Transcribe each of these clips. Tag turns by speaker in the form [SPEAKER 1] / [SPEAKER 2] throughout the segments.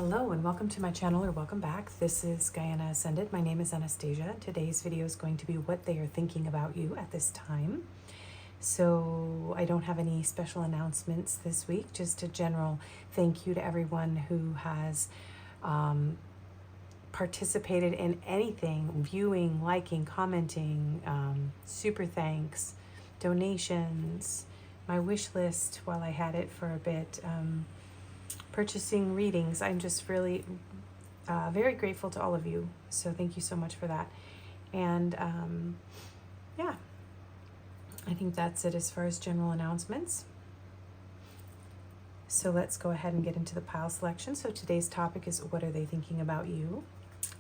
[SPEAKER 1] Hello and welcome to my channel, or welcome back. This is GaiAna Ascended. My name is Anastasia. Today's video is going to be what they are thinking about you at this time. So I don't have any special announcements this week, just a general thank you to everyone who has participated in anything, viewing, liking, commenting, super thanks, donations, my wish list while I had it for a bit, purchasing readings. I'm just really very grateful to all of you. So thank you so much for that. And yeah, I think that's it as far as general announcements. So let's go ahead and get into the pile selection. So today's topic is, what are they thinking about you?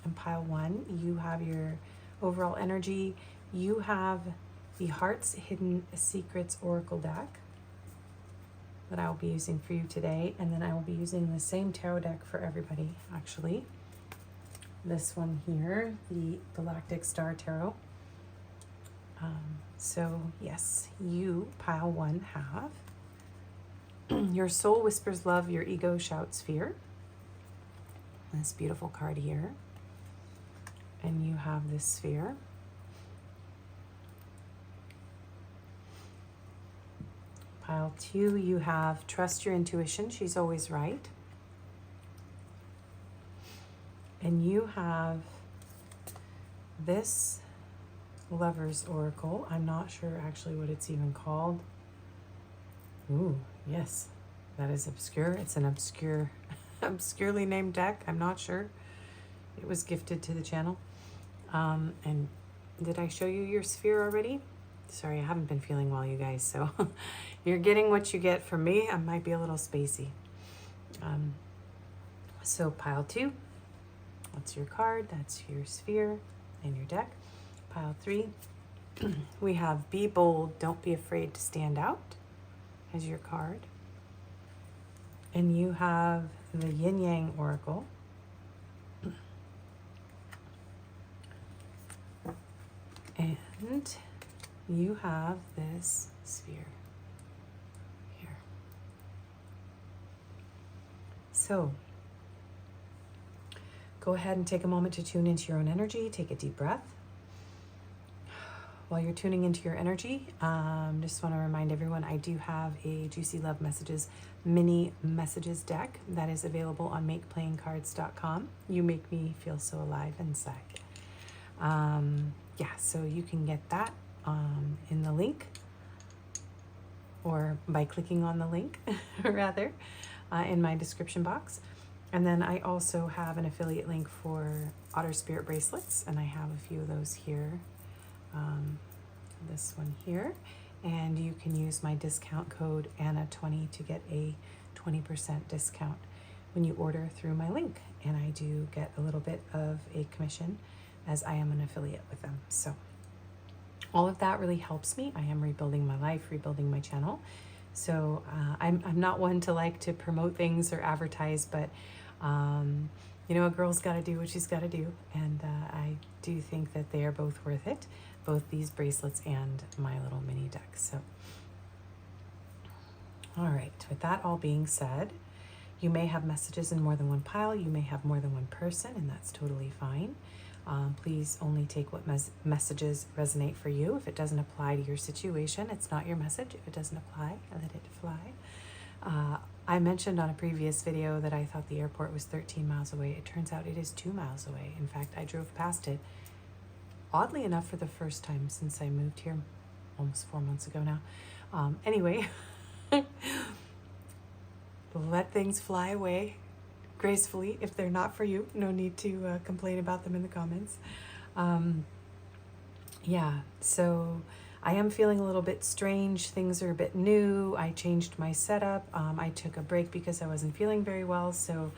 [SPEAKER 1] And pile 1, you have your overall energy. You have the Heart's Hidden Secrets Oracle deck that I will be using for you today. And then I will be using the same tarot deck for everybody, actually. This one here, the Galactic Star Tarot. So yes, you, pile 1, have your soul whispers love, your ego shouts fear. This beautiful card here. And you have this sphere. Pile 2, you have trust your intuition, she's always right. And you have this Lover's Oracle. I'm not sure actually what it's even called. Ooh, yes, that is obscure. It's an obscurely named deck. I'm not sure. It was gifted to the channel. And did I show you your sphere already? Sorry, I haven't been feeling well, you guys, so you're getting what you get from me. I might be a little spacey. So pile 2, that's your card, that's your sphere and your deck. Pile 3, we have be bold, don't be afraid to stand out as your card. And you have the Yin Yang Oracle. And you have this sphere here. So go ahead and take a moment to tune into your own energy. Take a deep breath. While you're tuning into your energy, just want to remind everyone, I do have a Juicy Love Messages mini messages deck that is available on makeplayingcards.com. You make me feel so alive inside. Yeah, so you can get that in the link, or by clicking on the link, rather, in my description box. And then I also have an affiliate link for Otter Spirit Bracelets, and I have a few of those here. This one here, and you can use my discount code ANNA20 to get a 20% discount when you order through my link, and I do get a little bit of a commission as I am an affiliate with them. So all of that really helps me. I am rebuilding my life, rebuilding my channel. So I'm not one to like to promote things or advertise, but you know, a girl's got to do what she's got to do, and I do think that they are both worth it, both these bracelets and my little mini deck. So all right, with that all being said, you may have messages in more than one pile, you may have more than one person, and that's totally fine. Please only take what messages resonate for you. If it doesn't apply to your situation, it's not your message. If it doesn't apply, let it fly. I mentioned on a previous video that I thought the airport was 13 miles away. It turns out it is 2 miles away. In fact, I drove past it, oddly enough, for the first time since I moved here almost 4 months ago now. Anyway, let things fly away gracefully. If they're not for you, no need to complain about them in the comments. Yeah, so I am feeling a little bit strange. Things are a bit new. I changed my setup. I took a break because I wasn't feeling very well, so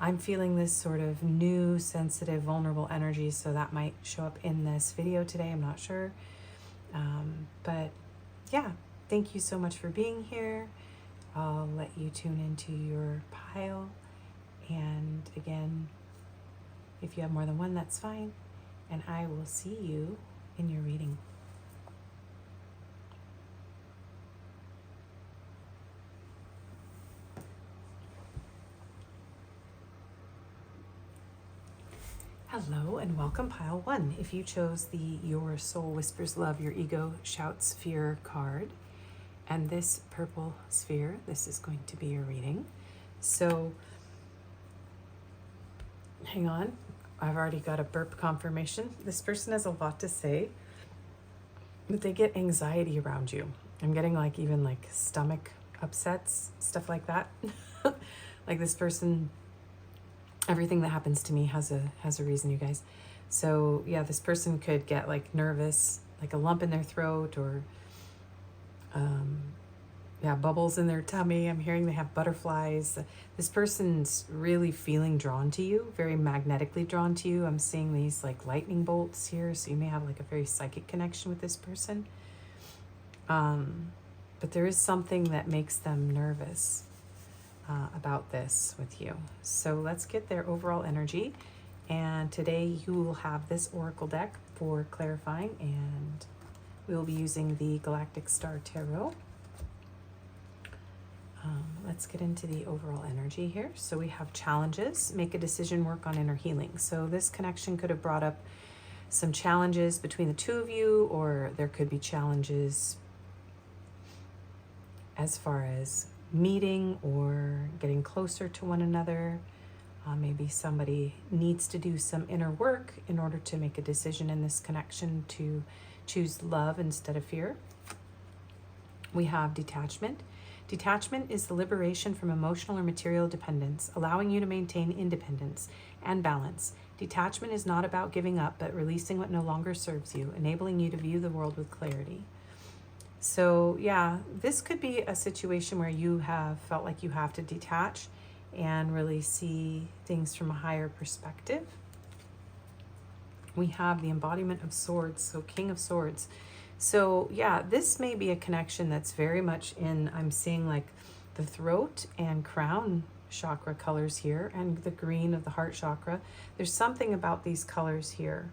[SPEAKER 1] I'm feeling this sort of new, sensitive, vulnerable energy, so that might show up in this video today. I'm not sure. But yeah, thank you so much for being here. I'll let you tune into your pile. And again, if you have more than one, that's fine. And I will see you in your reading. Hello and welcome, pile one. If you chose the Your Soul Whispers Love, Your Ego Shouts Fear card, and this purple sphere, this is going to be your reading. So, hang on, I've already got a burp confirmation. This person has a lot to say, but they get anxiety around you. I'm getting like even like stomach upsets, stuff like that. Like this person, everything that happens to me has a reason, you guys. So yeah, this person could get like nervous, like a lump in their throat, or yeah, bubbles in their tummy. I'm hearing they have butterflies. This person's really feeling drawn to you, very magnetically drawn to you. I'm seeing these like lightning bolts here, so you may have like a very psychic connection with this person. But there is something that makes them nervous about this with you. So let's get their overall energy. And today you will have this oracle deck for clarifying, and we'll be using the Galactic Star Tarot. Let's get into the overall energy here. So we have challenges, make a decision, work on inner healing. So this connection could have brought up some challenges between the two of you, or there could be challenges as far as meeting or getting closer to one another. Maybe somebody needs to do some inner work in order to make a decision in this connection to choose love instead of fear. We have detachment. Detachment is the liberation from emotional or material dependence, allowing you to maintain independence and balance. Detachment is not about giving up, but releasing what no longer serves you, enabling you to view the world with clarity. So yeah, this could be a situation where you have felt like you have to detach and really see things from a higher perspective. We have the embodiment of swords, so King of Swords. So yeah, this may be a connection that's very much in, I'm seeing like the throat and crown chakra colors here, and the green of the heart chakra. There's something about these colors here.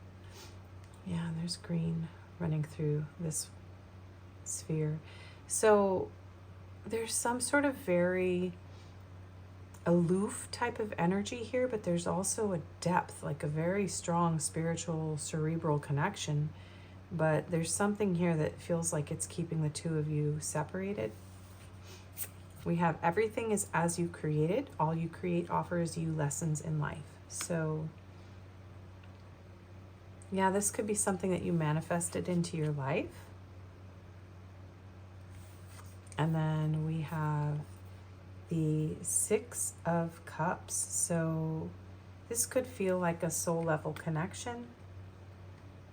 [SPEAKER 1] Yeah, and there's green running through this sphere. So there's some sort of very aloof type of energy here, but there's also a depth, like a very strong spiritual cerebral connection. But there's something here that feels like it's keeping the two of you separated. We have everything is as you created. All you create offers you lessons in life. So yeah, this could be something that you manifested into your life. And then we have the Six of Cups. So this could feel like a soul level connection.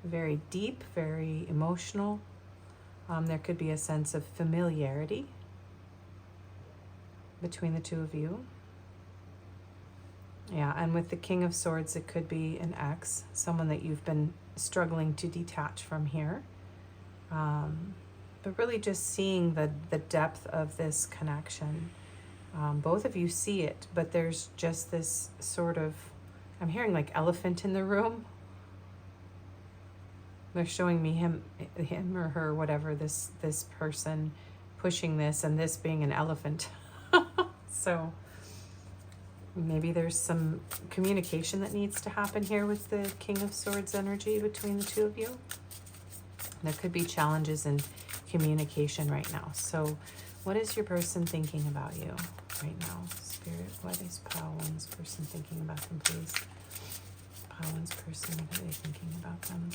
[SPEAKER 1] Very deep, very emotional. There could be a sense of familiarity between the two of you. Yeah, and with the King of Swords, it could be an ex, someone that you've been struggling to detach from here. But really just seeing the depth of this connection. Both of you see it, but there's just this sort of, I'm hearing like elephant in the room. They're showing me him or her, whatever, this person pushing this, and this being an elephant. So maybe there's some communication that needs to happen here with the King of Swords energy between the two of you. There could be challenges in communication right now. So what is your person thinking about you right now? Spirit, what is Pile One's person thinking about them, please? Pile One's person, what are they thinking about them?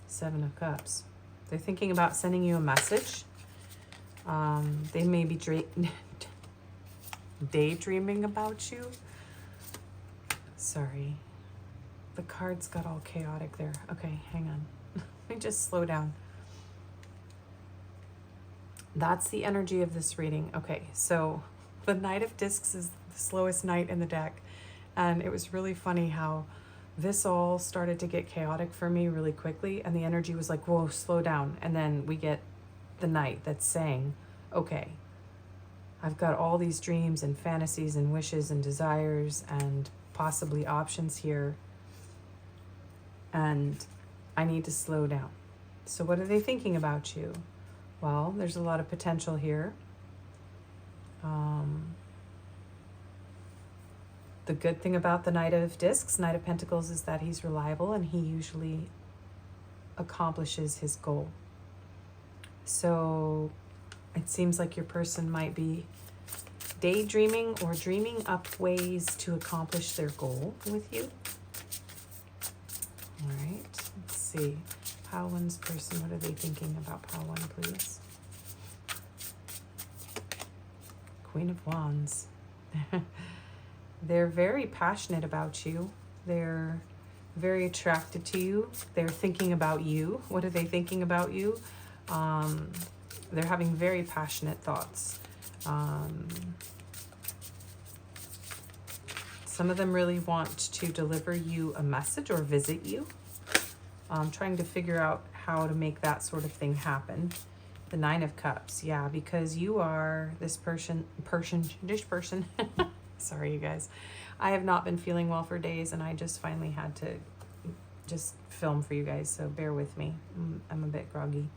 [SPEAKER 1] Seven of Cups. They're thinking about sending you a message. They may be daydreaming about you. Sorry. The cards got all chaotic there. Okay, hang on. Let me just slow down. That's the energy of this reading. Okay, so the Knight of Discs is the slowest knight in the deck. And it was really funny how this all started to get chaotic for me really quickly, and the energy was like, whoa, slow down. And then we get the Knight that's saying, okay, I've got all these dreams and fantasies and wishes and desires and possibly options here, and I need to slow down. So what are they thinking about you? Well, there's a lot of potential here. The good thing about the Knight of Discs, Knight of Pentacles, is that he's reliable and he usually accomplishes his goal. So it seems like your person might be daydreaming or dreaming up ways to accomplish their goal with you. All right, let's see. Pile One's person, what are they thinking about Pile One, please? Queen of Wands. They're very passionate about you. They're very attracted to you. They're thinking about you. What are they thinking about you? They're having very passionate thoughts. Some of them really want to deliver you a message or visit you. Trying to figure out how to make that sort of thing happen. The Nine of Cups, yeah, because you are this person. Sorry, you guys. I have not been feeling well for days, and I just finally had to just film for you guys, so bear with me. I'm a bit groggy.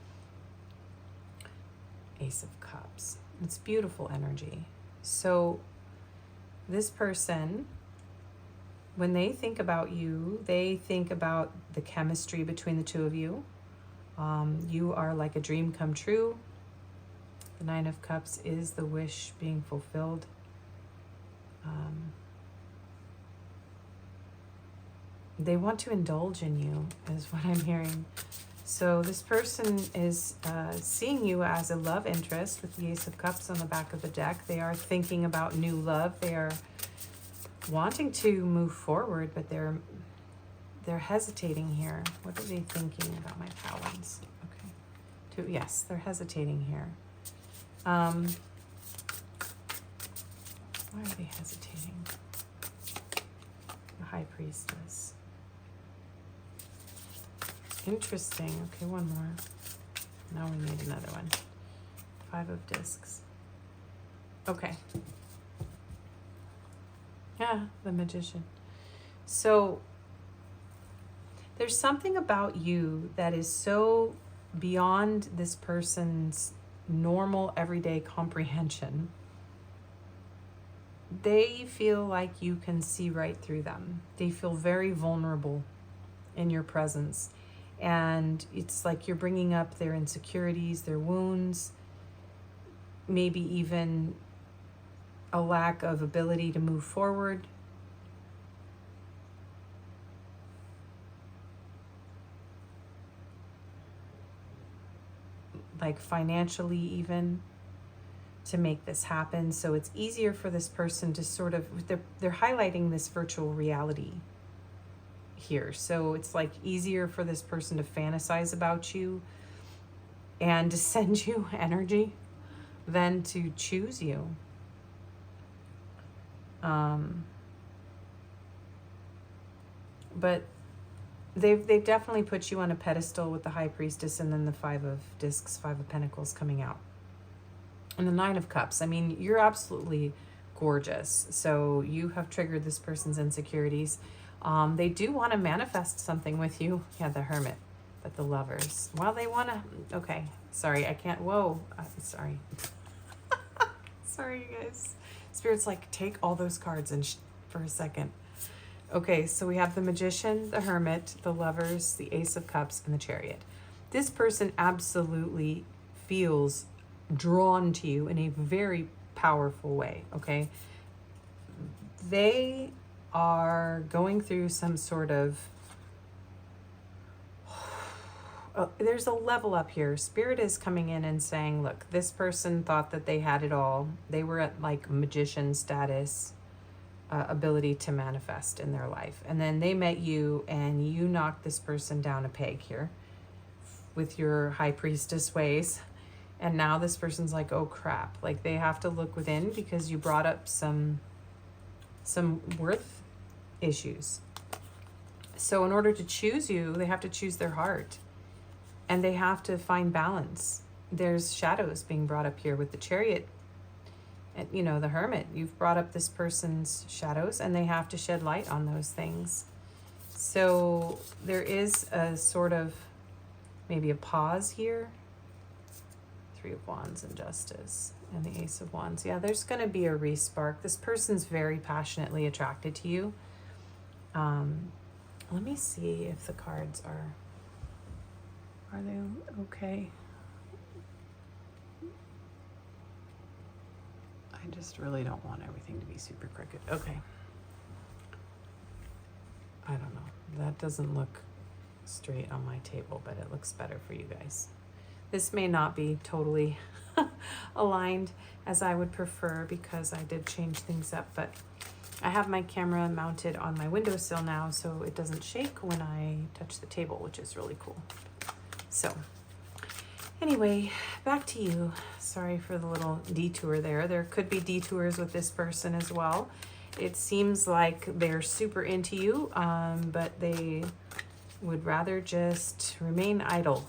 [SPEAKER 1] Ace of Cups. It's beautiful energy. So this person, when they think about you, they think about the chemistry between the two of you. You are like a dream come true. The Nine of Cups is the wish being fulfilled. They want to indulge in you, is what I'm hearing. So this person is seeing you as a love interest with the Ace of Cups on the back of the deck. They are thinking about new love. They are wanting to move forward, but they're hesitating here. What are they thinking about my Talons? Okay. Yes, they're hesitating here. Why are they hesitating? The High Priestess. Interesting. Okay, one more. Now we need another one. Five of Discs. Okay. Yeah, the Magician. So there's something about you that is so beyond this person's normal everyday comprehension. They feel like you can see right through them. They feel very vulnerable in your presence. And it's like you're bringing up their insecurities, their wounds, maybe even a lack of ability to move forward. Like financially even, to make this happen. So it's easier for this person to sort of, they're highlighting this virtual reality here. So it's like easier for this person to fantasize about you and to send you energy than to choose you. But they've definitely put you on a pedestal with the High Priestess and then the Five of Discs, Five of Pentacles coming out. And the Nine of Cups. I mean, you're absolutely gorgeous. So you have triggered this person's insecurities. They do want to manifest something with you. Yeah, the Hermit. But the Lovers. Well, they want to... Okay. Sorry, I can't... Whoa. Sorry. Sorry, you guys. Spirit's like, take all those cards and for a second. Okay, so we have the Magician, the Hermit, the Lovers, the Ace of Cups, and the Chariot. This person absolutely feels drawn to you in a very powerful way, okay? They are going through some sort of... there's a level up here. Spirit is coming in and saying, look, this person thought that they had it all. They were at like magician status, ability to manifest in their life. And then they met you and you knocked this person down a peg here with your High Priestess ways. And now this person's like, oh crap. Like they have to look within because you brought up some worth issues. So in order to choose you, they have to choose their heart. And they have to find balance. There's shadows being brought up here with the Chariot. And, you know, the Hermit. You've brought up this person's shadows and they have to shed light on those things. So there is a sort of maybe a pause here. Three of Wands and Justice. And the Ace of Wands. Yeah, there's going to be a re-spark. This person's very passionately attracted to you. Let me see if the cards are they okay? I just really don't want everything to be super crooked. Okay. I don't know. That doesn't look straight on my table, but it looks better for you guys. This may not be totally aligned as I would prefer because I did change things up, but I have my camera mounted on my windowsill now so it doesn't shake when I touch the table, which is really cool. So anyway, back to you. Sorry for the little detour there. There could be detours with this person as well. It seems like they're super into you, but they would rather just remain idle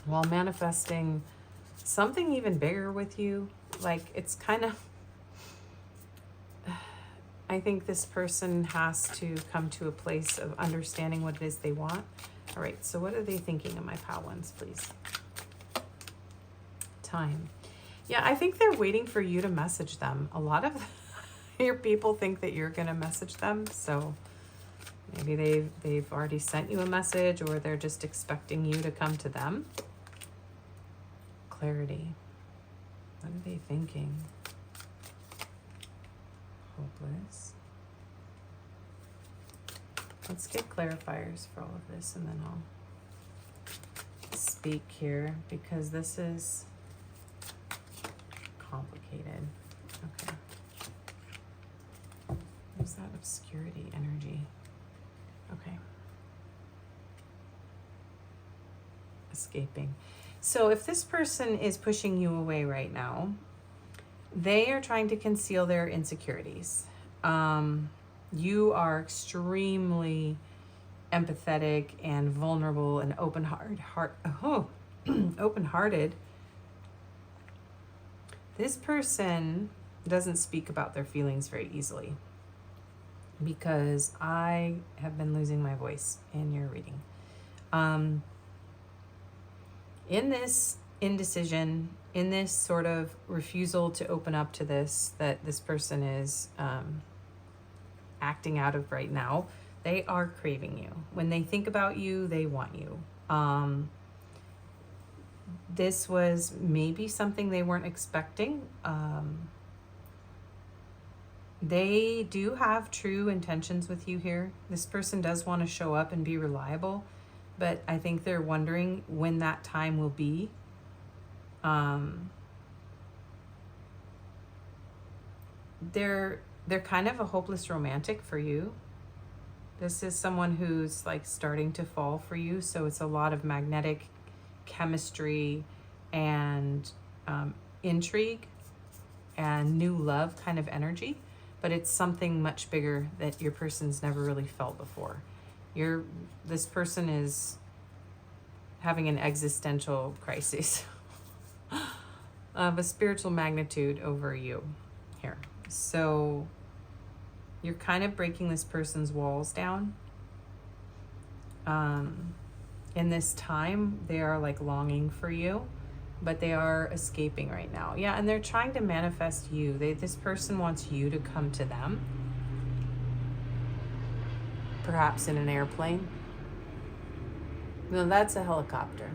[SPEAKER 1] while manifesting something even bigger with you. Like, it's kind of, I think this person has to come to a place of understanding what it is they want. All right, so what are they thinking of my pal ones, please? Time. Yeah, I think they're waiting for you to message them. A lot of your people think that you're going to message them, so maybe they've already sent you a message, or they're just expecting you to come to them. Clarity. What are they thinking? Hopeless. Let's get clarifiers for all of this, and then I'll speak here, because this is complicated. Okay. There's that obscurity energy. Okay. Escaping. So if this person is pushing you away right now, they are trying to conceal their insecurities. You are extremely empathetic and vulnerable and open-hearted. This person doesn't speak about their feelings very easily, because I have been losing my voice in your reading. In this indecision, in this sort of refusal to open up to this, that this person is acting out of right now, they are craving you. When they think about you, they want you. This was maybe something they weren't expecting. They do have true intentions with you here. This person does want to show up and be reliable, but I think they're wondering when that time will be. They're kind of a hopeless romantic for you. This is someone who's like starting to fall for you, so it's a lot of magnetic chemistry and intrigue and new love kind of energy, but it's something much bigger that your person's never really felt before. This person is having an existential crisis of a spiritual magnitude over you here. So you're kind of breaking this person's walls down. In this time, they are like longing for you, but they are escaping right now. Yeah, and they're trying to manifest you. This person wants you to come to them, perhaps in an airplane. No, that's a helicopter.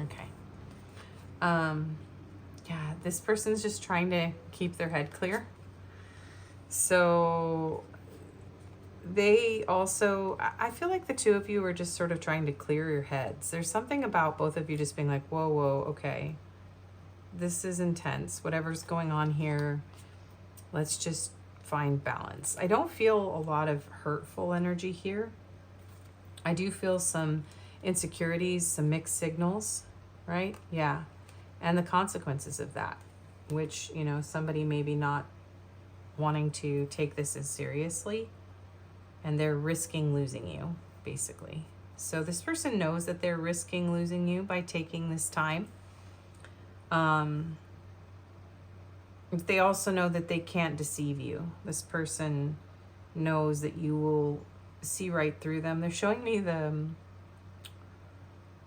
[SPEAKER 1] Okay. Yeah, this person's just trying to keep their head clear. So they also, I feel like the two of you are just sort of trying to clear your heads. There's something about both of you just being like, whoa, okay, this is intense. Whatever's going on here, let's just find balance. I don't feel a lot of hurtful energy here. I do feel some insecurities, some mixed signals, right? Yeah. And the consequences of that, which, somebody maybe not wanting to take this as seriously, and they're risking losing you, basically. So this person knows that they're risking losing you by taking this time. They also know that they can't deceive you. This person knows that you will see right through them. They're showing me the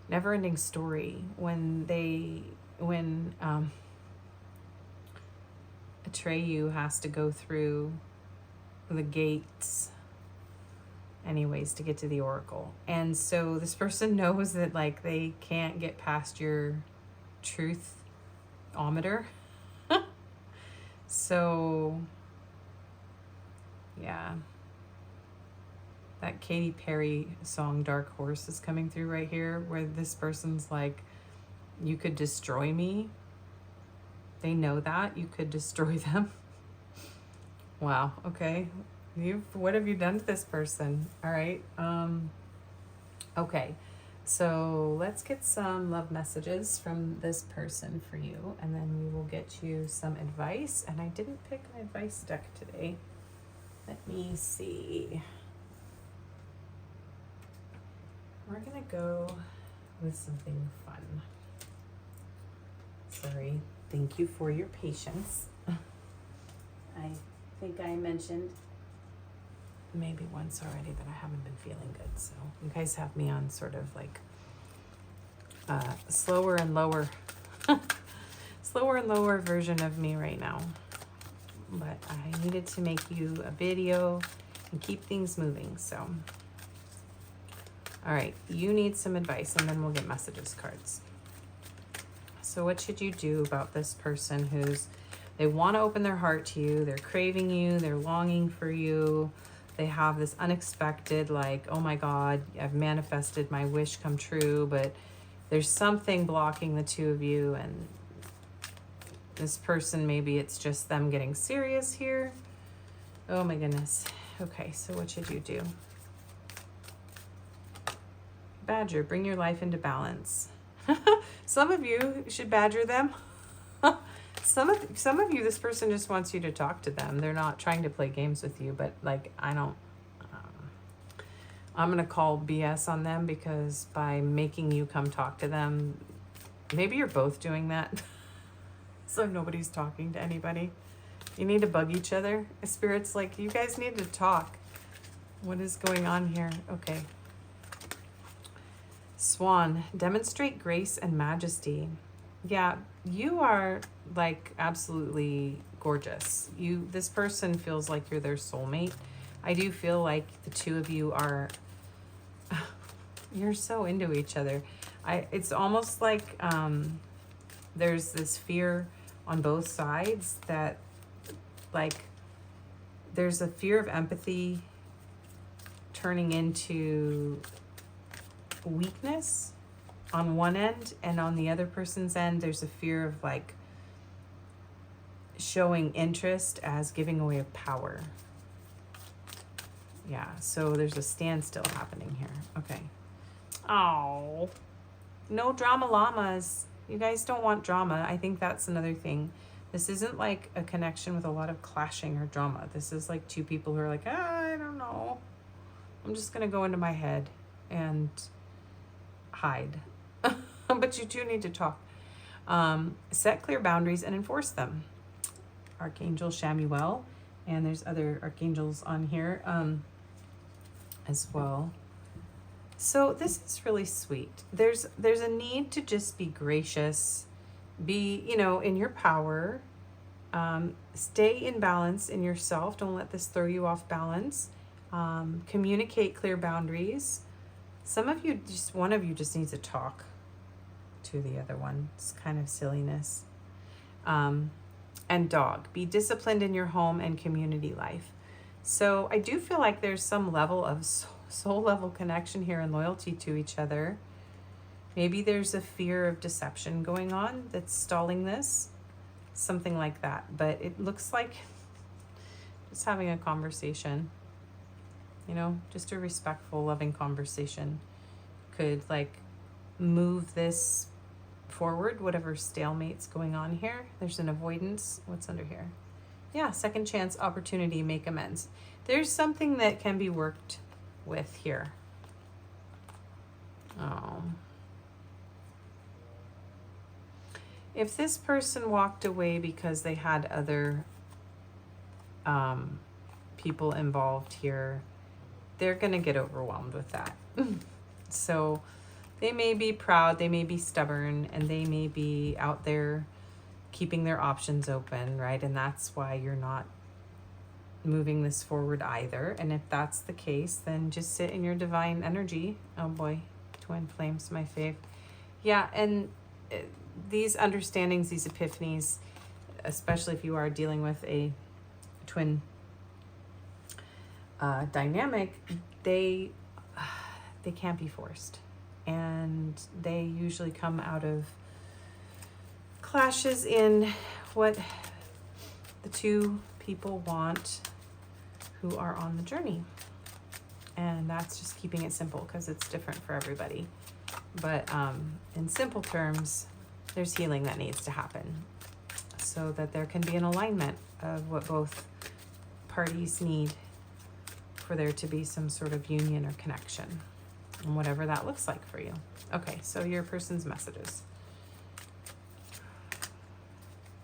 [SPEAKER 1] never-ending story when they when Atreyu has to go through the gates anyways to get to the oracle. And so this person knows that like they can't get past your truth-ometer. So yeah, that Katy Perry song Dark Horse is coming through right here, where this person's like, you could destroy me. They know that you could destroy them. Wow. Okay. What have you done to this person? All right. Okay. So let's get some love messages from this person for you, and then we will get you some advice. And I didn't pick an advice deck today. Let me see. We're gonna go with something fun. Sorry. Thank you for your patience. I think I mentioned maybe once already that I haven't been feeling good. So you guys have me on sort of like slower and lower version of me right now. But I needed to make you a video and keep things moving. So, all right, you need some advice, and then we'll get messages cards. So what should you do about this person they want to open their heart to you, they're craving you, they're longing for you, they have this unexpected, like, oh my God, I've manifested my wish come true, but there's something blocking the two of you, and this person, maybe it's just them getting serious here. Oh my goodness. Okay, so what should you do? Badger, bring your life into balance. Some of you should badger them. Some of you, this person just wants you to talk to them. They're not trying to play games with you, but like, I'm going to call BS on them, because by making you come talk to them, maybe you're both doing that. So nobody's talking to anybody. You need to bug each other. Spirit's like, you guys need to talk. What is going on here? Okay. Swan, demonstrate grace and majesty. Yeah, you are like absolutely gorgeous. This person feels like you're their soulmate. I do feel like the two of you are, you're so into each other. It's almost like there's this fear on both sides that like there's a fear of empathy turning into weakness on one end, and on the other person's end there's a fear of like showing interest as giving away power. Yeah, so there's a standstill happening here. Okay. Oh, no drama llamas. You guys don't want drama. I think that's another thing. This isn't like a connection with a lot of clashing or drama. This is like two people who are like, I don't know, I'm just gonna go into my head and hide. But you do need to talk. Set clear boundaries and enforce them. Archangel Shamuel, and there's other archangels on here as well. So this is really sweet. There's a need to just be gracious, be, in your power, stay in balance in yourself. Don't let this throw you off balance. Communicate clear boundaries. One of you just needs to talk to the other one. It's kind of silliness. And dog, be disciplined in your home and community life. So I do feel like there's some level of soul level connection here and loyalty to each other. Maybe there's a fear of deception going on that's stalling this, something like that. But it looks like just having a conversation, just a respectful, loving conversation could like move this forward, whatever stalemate's going on here. There's an avoidance. What's under here? Yeah, second chance, opportunity, make amends. There's something that can be worked with here. Oh. If this person walked away because they had other people involved here, they're going to get overwhelmed with that. So They may be proud, they may be stubborn, and they may be out there keeping their options open, right? And that's why you're not moving this forward either. And if that's the case, then just sit in your divine energy. Oh boy, twin flames, my fave. Yeah, and these understandings, these epiphanies, especially if you are dealing with a twin dynamic, they can't be forced. And they usually come out of clashes in what the two people want who are on the journey. And that's just keeping it simple because it's different for everybody. But in simple terms, there's healing that needs to happen so that there can be an alignment of what both parties need for there to be some sort of union or connection, and whatever that looks like for you. Okay, so your person's messages.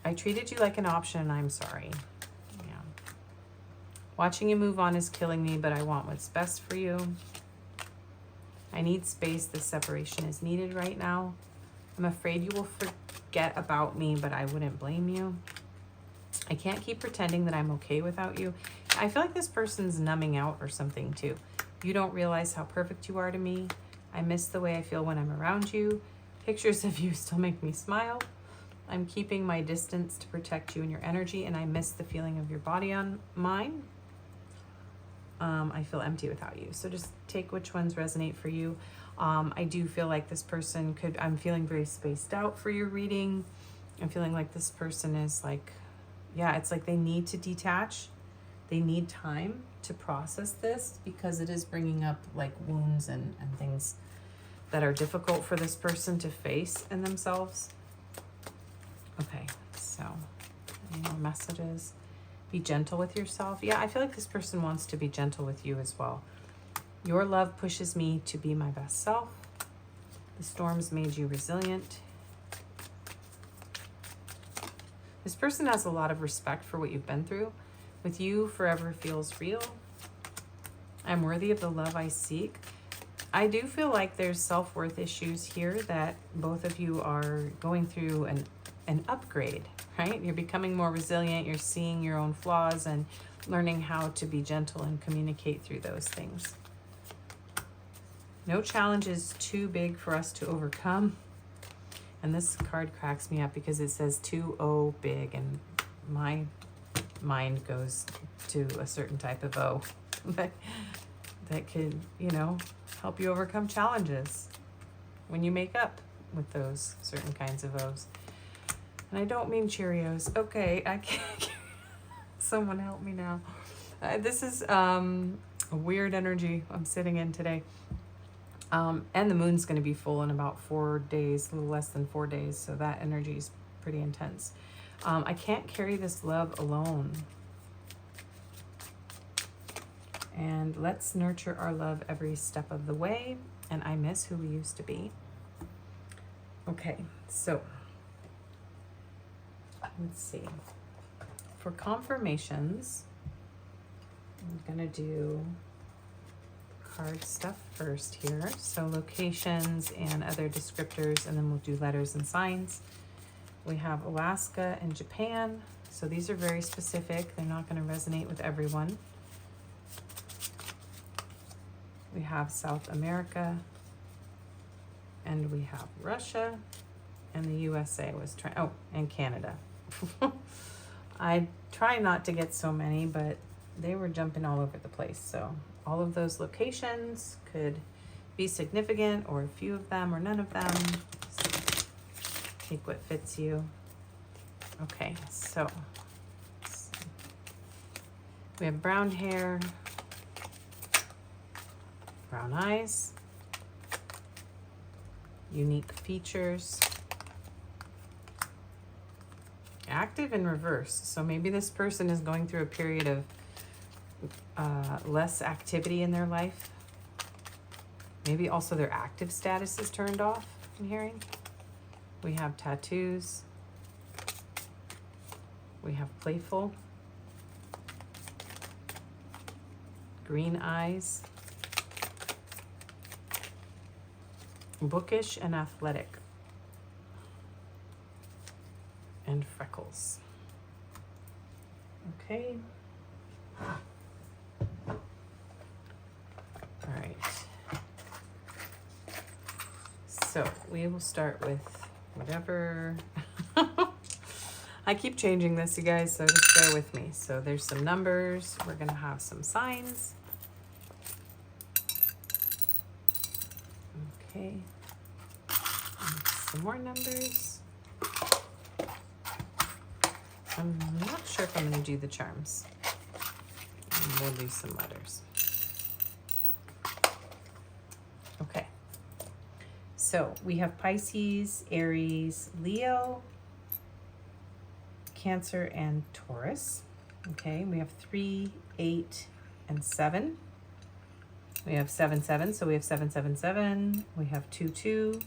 [SPEAKER 1] I treated you like an option and I'm sorry. Yeah. Watching you move on is killing me, but I want what's best for you. I need space. This separation is needed right now. I'm afraid you will forget about me, but I wouldn't blame you. I can't keep pretending that I'm okay without you. I feel like this person's numbing out or something too. You don't realize how perfect you are to me. I miss the way I feel when I'm around you. Pictures of you still make me smile. I'm keeping my distance to protect you and your energy, and I miss the feeling of your body on mine. I feel empty without you. So just take which ones resonate for you. I do feel like this person could, I'm feeling very spaced out for your reading. I'm feeling like this person is like, yeah, it's like they need to detach. They need time to process this because it is bringing up like wounds and things that are difficult for this person to face in themselves. Okay, so any more messages? Be gentle with yourself. Yeah, I feel like this person wants to be gentle with you as well. Your love pushes me to be my best self. The storms made you resilient. This person has a lot of respect for what you've been through. With you, forever feels real. I'm worthy of the love I seek. I do feel like there's self-worth issues here that both of you are going through an upgrade, right? You're becoming more resilient. You're seeing your own flaws and learning how to be gentle and communicate through those things. No challenge is too big for us to overcome. And this card cracks me up because it says 2-0 big, and my mind goes to a certain type of O that could, you know, help you overcome challenges when you make up with those certain kinds of O's. And I don't mean Cheerios. Okay, I can't. Someone help me now. This is a weird energy I'm sitting in today. And the moon's going to be full in about 4 days, a little less than 4 days. So that energy is pretty intense. I can't carry this love alone. And let's nurture our love every step of the way. And I miss who we used to be. Okay, so let's see. For confirmations, I'm going to do card stuff first here. So locations and other descriptors, and then we'll do letters and signs. We have Alaska and Japan. So these are very specific. They're not going to resonate with everyone. We have South America, and we have Russia, and the USA was trying, oh, and Canada. I try not to get so many, but they were jumping all over the place. So all of those locations could be significant, or a few of them, or none of them. So take what fits you. Okay, so we have brown hair, brown eyes, unique features, active in reverse. So maybe this person is going through a period of less activity in their life. Maybe also their active status is turned off, I'm hearing. We have tattoos. We have playful. Green eyes. bookish and athletic, and freckles. Okay. All right. So we will start with whatever. I keep changing this, you guys, so just bear with me. So there's some numbers. We're going to have some signs. Okay. And some more numbers. I'm not sure if I'm going to do the charms. And we'll do some letters. Okay. So we have Pisces, Aries, Leo, Cancer, and Taurus. Okay, we have 3, 8, and 7. We have 7, 7, so we have 7, 7, 7. We have 2, 2.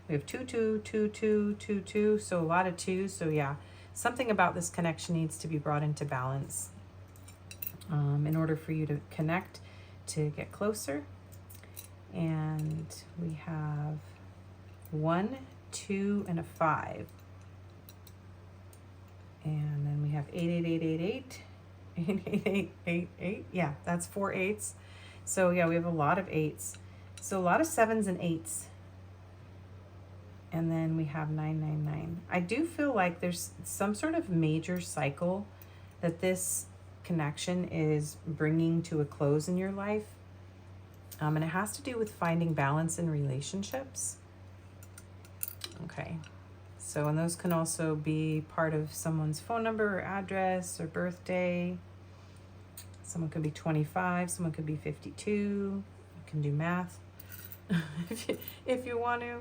[SPEAKER 1] We have 2, 2, 2, 2, 2, 2. So a lot of twos. So yeah, something about this connection needs to be brought into balance in order for you to connect, to get closer. And we have 1, 2, and a 5. And then we have 8, 8, 8, 8, 8. 8, 8, 8, 8, 8. Yeah, that's 4 8s. So yeah, we have a lot of 8s. So a lot of 7s and 8s. And then we have 9, 9, 9. I do feel like there's some sort of major cycle that this connection is bringing to a close in your life. And it has to do with finding balance in relationships. Okay. So, and those can also be part of someone's phone number or address or birthday. Someone could be 25, someone could be 52. You can do math if you want to.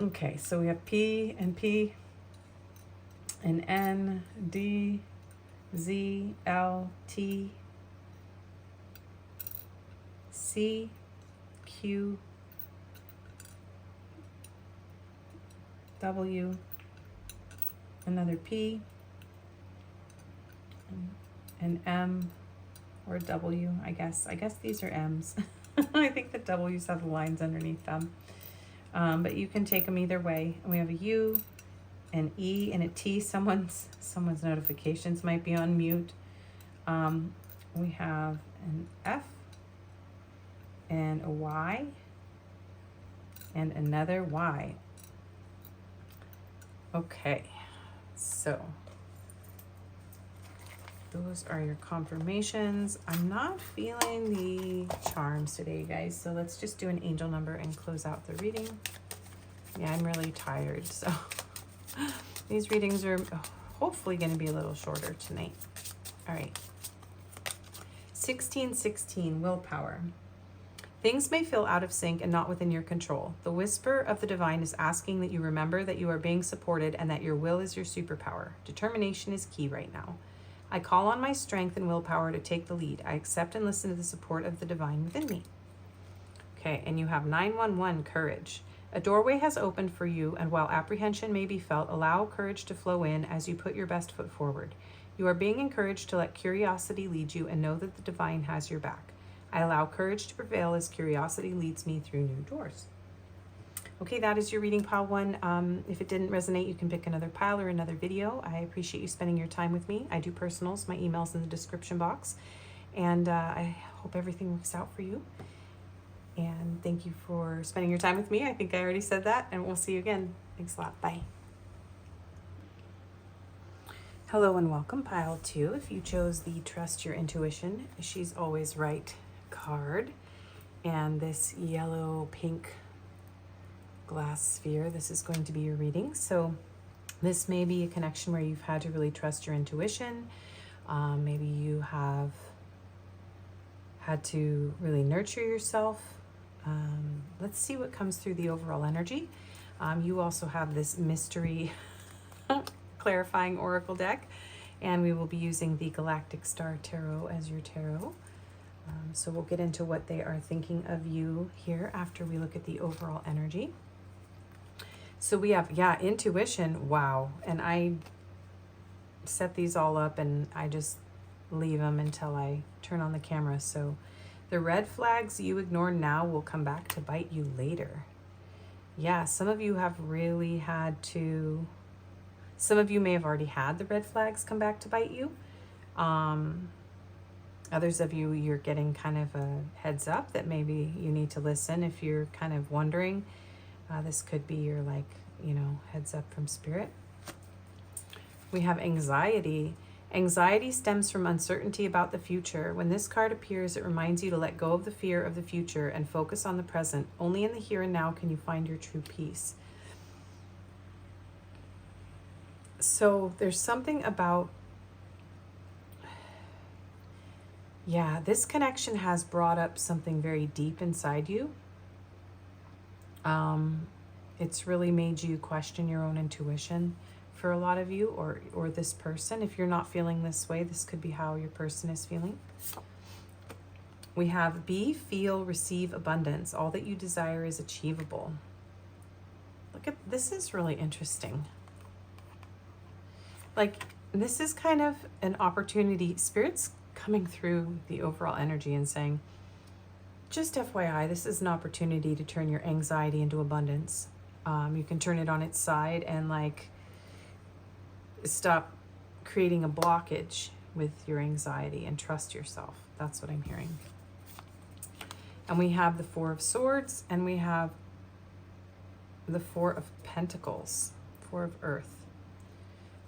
[SPEAKER 1] Okay, so we have P and P and N, D, Z, L, T, C, Q, W, another P, and M or W, I guess. I guess these are M's. I think the W's have the lines underneath them. But you can take them either way. And we have a U, an E, and a T. Someone's notifications might be on mute. We have an F, and a Y, and another Y. Okay, so those are your confirmations. I'm not feeling the charms today, guys, so let's just do an angel number and close out the reading. Yeah, I'm really tired, so these readings are hopefully going to be a little shorter tonight. All right. 1616, willpower. Things may feel out of sync and not within your control. The whisper of the divine is asking that you remember that you are being supported and that your will is your superpower. Determination is key right now. I call on my strength and willpower to take the lead. I accept and listen to the support of the divine within me. Okay, and you have 911, courage. A doorway has opened for you, and while apprehension may be felt, allow courage to flow in as you put your best foot forward. You are being encouraged to let curiosity lead you and know that the divine has your back. I allow courage to prevail as curiosity leads me through new doors. Okay, that is your reading, pile 1. If it didn't resonate, you can pick another pile or another video. I appreciate you spending your time with me. I do personals. My email's in the description box. And I hope everything works out for you. And thank you for spending your time with me. I think I already said that. And we'll see you again. Thanks a lot. Bye. Hello and welcome, pile 2. If you chose the Trust Your Intuition, She's Always Right card, and this yellow pink glass sphere, this is going to be your reading. So this may be a connection where you've had to really trust your intuition. Maybe you have had to really nurture yourself. Let's see what comes through the overall energy. You also have this mystery clarifying oracle deck, and we will be using the Galactic Star Tarot as your tarot. So we'll get into what they are thinking of you here after we look at the overall energy. So we have, intuition. Wow. And I set these all up and I just leave them until I turn on the camera. So the red flags you ignore now will come back to bite you later. Yeah, some of you have really had to, some of you may have already had the red flags come back to bite you. Others of you, you're getting kind of a heads up that maybe you need to listen if you're kind of wondering. This could be your, like, you know, heads up from spirit. We have anxiety. Anxiety stems from uncertainty about the future. When this card appears, it reminds you to let go of the fear of the future and focus on the present. Only in the here and now can you find your true peace. So there's something about, yeah, this connection has brought up something very deep inside you. It's really made you question your own intuition for a lot of you, or this person. If you're not feeling this way, this could be how your person is feeling. We have be, feel, receive abundance. All that you desire is achievable. Look at this, is really interesting. Like, this is kind of an opportunity. Spirit's coming through the overall energy and saying, just FYI, this is an opportunity to turn your anxiety into abundance. You can turn it on its side and, like, stop creating a blockage with your anxiety and trust yourself. That's what I'm hearing. And we have the Four of Swords, and we have the Four of Pentacles, Four of Earth.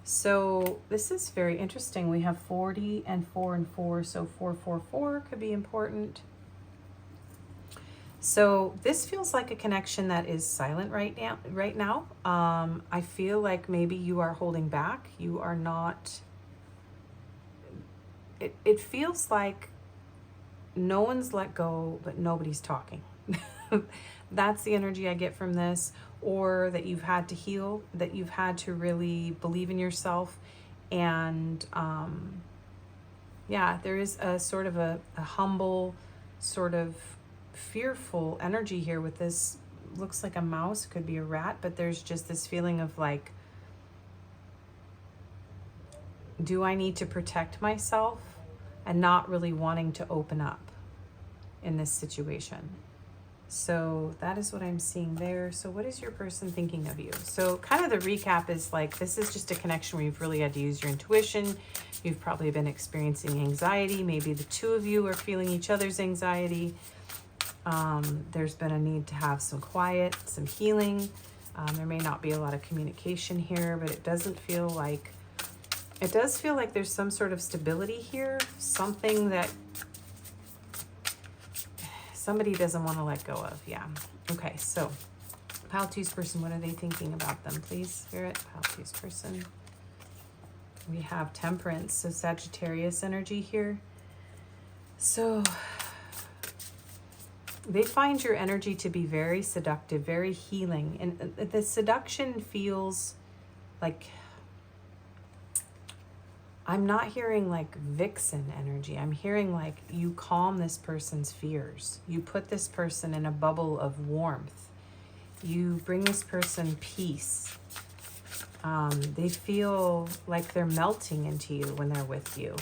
[SPEAKER 1] So this is very interesting. We have 40 and 4 and 4, so 444 could be important. So this feels like a connection that is silent right now. I feel like maybe you are holding back. You are not, it feels like no one's let go, but nobody's talking. That's the energy I get from this. Or that you've had to heal, that you've had to really believe in yourself. And yeah, there is a sort of a humble, sort of fearful energy here with this. Looks like a mouse, could be a rat, but there's just this feeling of like, do I need to protect myself, and not really wanting to open up in this situation. So that is what I'm seeing there. So what is your person thinking of you? So kind of the recap is like, this is just a connection where you've really had to use your intuition. You've probably been experiencing anxiety. Maybe the two of you are feeling each other's anxiety. There's been a need to have some quiet, some healing. There may not be a lot of communication here, but it doesn't feel like, it does feel like there's some sort of stability here. Something that somebody doesn't want to let go of. Yeah. Okay. So Pile 2's person, what are they thinking about them? Please, Spirit. Pile 2's person. We have Temperance. So Sagittarius energy here. So they find your energy to be very seductive, very healing. And the seduction feels like, I'm not hearing like vixen energy. I'm hearing like you calm this person's fears. You put this person in a bubble of warmth. You bring this person peace. They feel like they're melting into you when they're with you.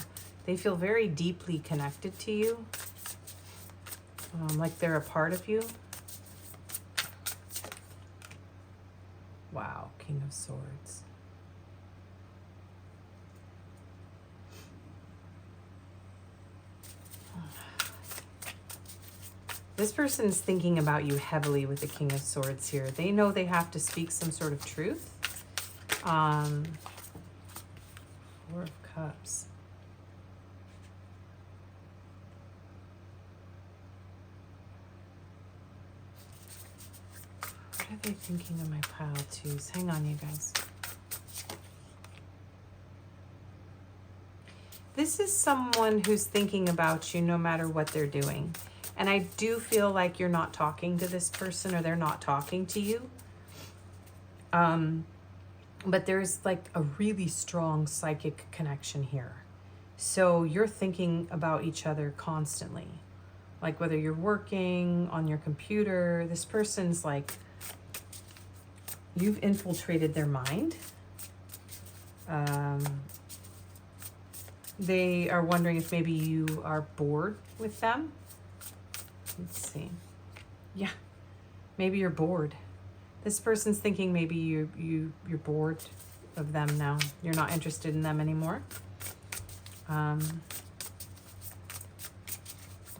[SPEAKER 1] They feel very deeply connected to you. Like they're a part of you. Wow, King of Swords. This person is thinking about you heavily with the King of Swords here. They know they have to speak some sort of truth. Four of Cups. What are they thinking of my Pile 2s? Hang on, you guys. This is someone who's thinking about you no matter what they're doing. And I do feel like you're not talking to this person, or they're not talking to you. But there's like a really strong psychic connection here. So you're thinking about each other constantly. Like whether you're working on your computer, this person's like, you've infiltrated their mind. They are wondering if maybe you are bored with them. Let's see. Yeah, maybe you're bored. This person's thinking maybe you're bored of them now. You're not interested in them anymore. Let's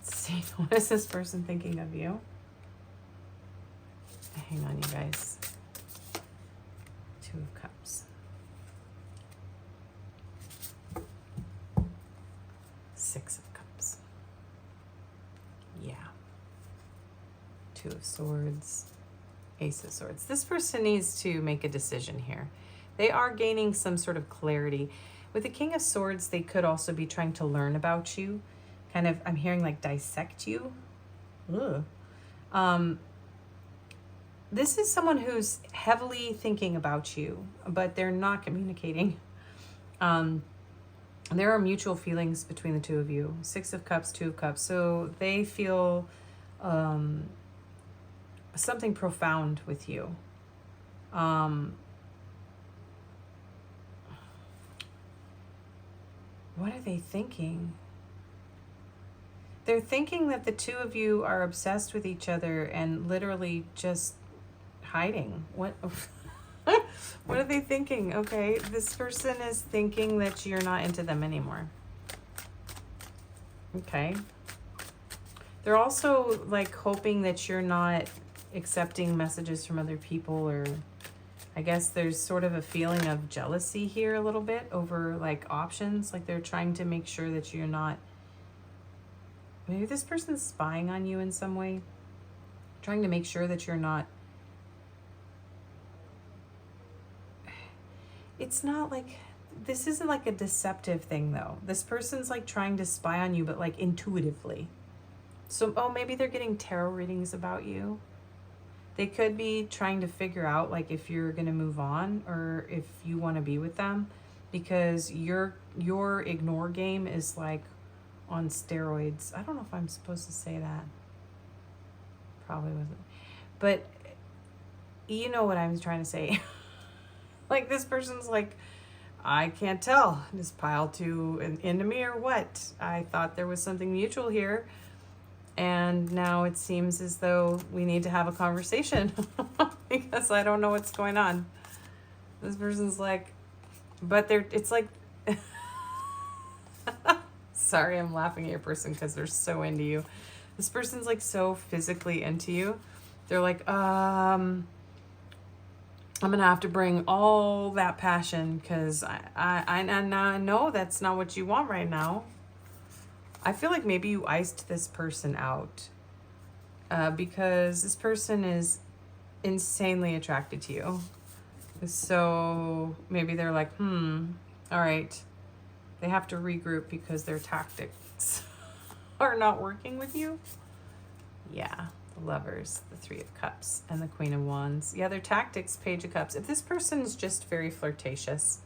[SPEAKER 1] see. What is this person thinking of you? Hang on, you guys. Two of Cups. Six of Cups. Yeah. Two of Swords. Ace of Swords. This person needs to make a decision here. They are gaining some sort of clarity. With the King of Swords, they could also be trying to learn about you. Kind of, I'm hearing like dissect you. Ugh. This is someone who's heavily thinking about you, but they're not communicating. There are mutual feelings between the two of you. Six of Cups, Two of Cups. So they feel something profound with you. What are they thinking? They're thinking that the two of you are obsessed with each other and literally just hiding. What? What are they thinking? Okay, this person is thinking that you're not into them anymore. Okay. They're also like hoping that you're not accepting messages from other people, or I guess there's sort of a feeling of jealousy here a little bit over like options. Like they're trying to make sure that you're not, maybe this person's spying on you in some way, trying to make sure that you're not. It's not like, this isn't like a deceptive thing though. This person's like trying to spy on you, but like intuitively. So, oh, maybe they're getting tarot readings about you. They could be trying to figure out like if you're going to move on or if you want to be with them, because your ignore game is like on steroids. I don't know if I'm supposed to say that. Probably wasn't. But you know what I'm trying to say. Like this person's like, I can't tell. Just pile two into me or what? I thought there was something mutual here. And now it seems as though we need to have a conversation because I don't know what's going on. This person's like, but it's like, sorry, I'm laughing at your person because they're so into you. This person's like so physically into you. They're like, I'm going to have to bring all that passion because I know that's not what you want right now. I feel like maybe you iced this person out because this person is insanely attracted to you. So maybe they're like, all right. They have to regroup because their tactics are not working with you. Yeah, the Lovers, the Three of Cups, and the Queen of Wands. Yeah, their tactics, Page of Cups. If this person is just very flirtatious,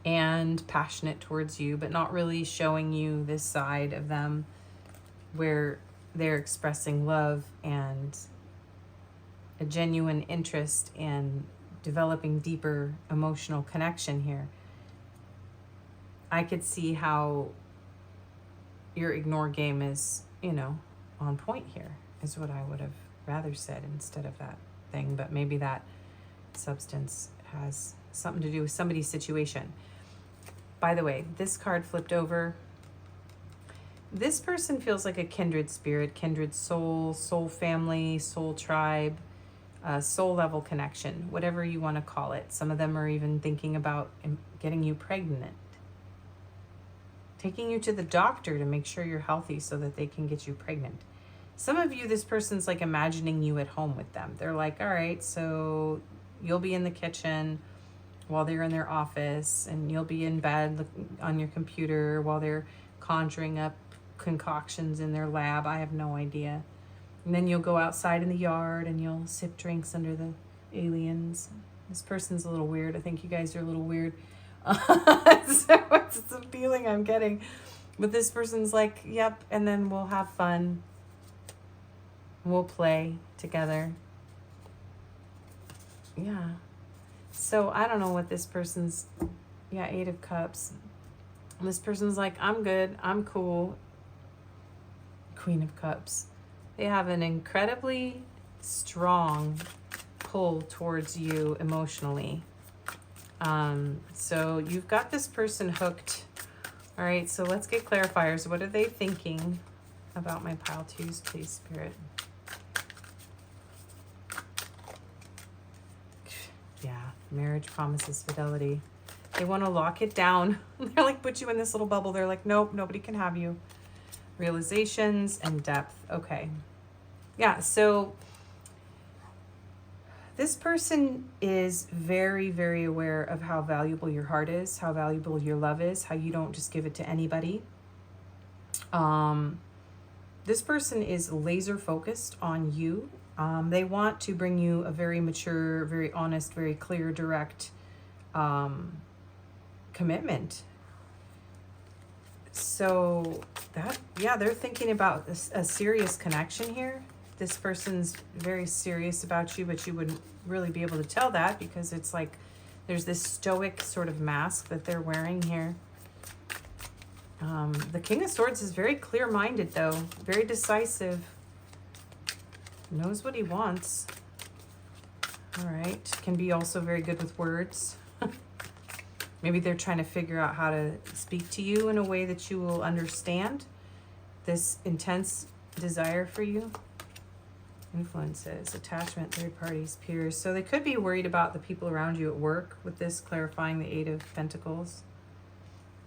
[SPEAKER 1] and passionate towards you, but not really showing you this side of them where they're expressing love and a genuine interest in developing deeper emotional connection here. I could see how your ignore game is, on point here, is what I would have rather said instead of that thing. But maybe that substance has something to do with somebody's situation. By the way, this card flipped over. This person feels like a kindred spirit, kindred soul, soul family, soul tribe, soul level connection, whatever you want to call it. Some of them are even thinking about getting you pregnant, taking you to the doctor to make sure you're healthy so that they can get you pregnant. Some of you, this person's like imagining you at home with them. They're like, all right, so you'll be in the kitchen while they're in their office, and you'll be in bed on your computer while they're conjuring up concoctions in their lab. I have no idea. And then you'll go outside in the yard and you'll sip drinks under the aliens. This person's a little weird. I think you guys are a little weird. So it's the feeling I'm getting. But this person's like, yep, and then we'll have fun. We'll play together. Yeah. So I don't know what this person's, Eight of Cups. And this person's like, I'm good, I'm cool. Queen of Cups. They have an incredibly strong pull towards you emotionally. So you've got this person hooked. All right, so let's get clarifiers. What are they thinking about my pile twos, please, Spirit? Yeah, marriage promises fidelity. They want to lock it down. They're like, put you in this little bubble. They're like, nope, nobody can have you. Realizations and depth. Okay. Yeah, so this person is very, very aware of how valuable your heart is, how valuable your love is, how you don't just give it to anybody. This person is laser focused on you. They want to bring you a very mature, very honest, very clear, direct commitment. So that, yeah, they're thinking about a serious connection here. This person's very serious about you, but you wouldn't really be able to tell that because it's like there's this stoic sort of mask that they're wearing here. The King of Swords is very clear-minded, though, very decisive, knows what he wants. All right, can be also very good with words. Maybe they're trying to figure out how to speak to you in a way that you will understand this intense desire for you. Influences, attachment, third parties, peers. So they could be worried about the people around you at work with this, clarifying the Eight of Pentacles.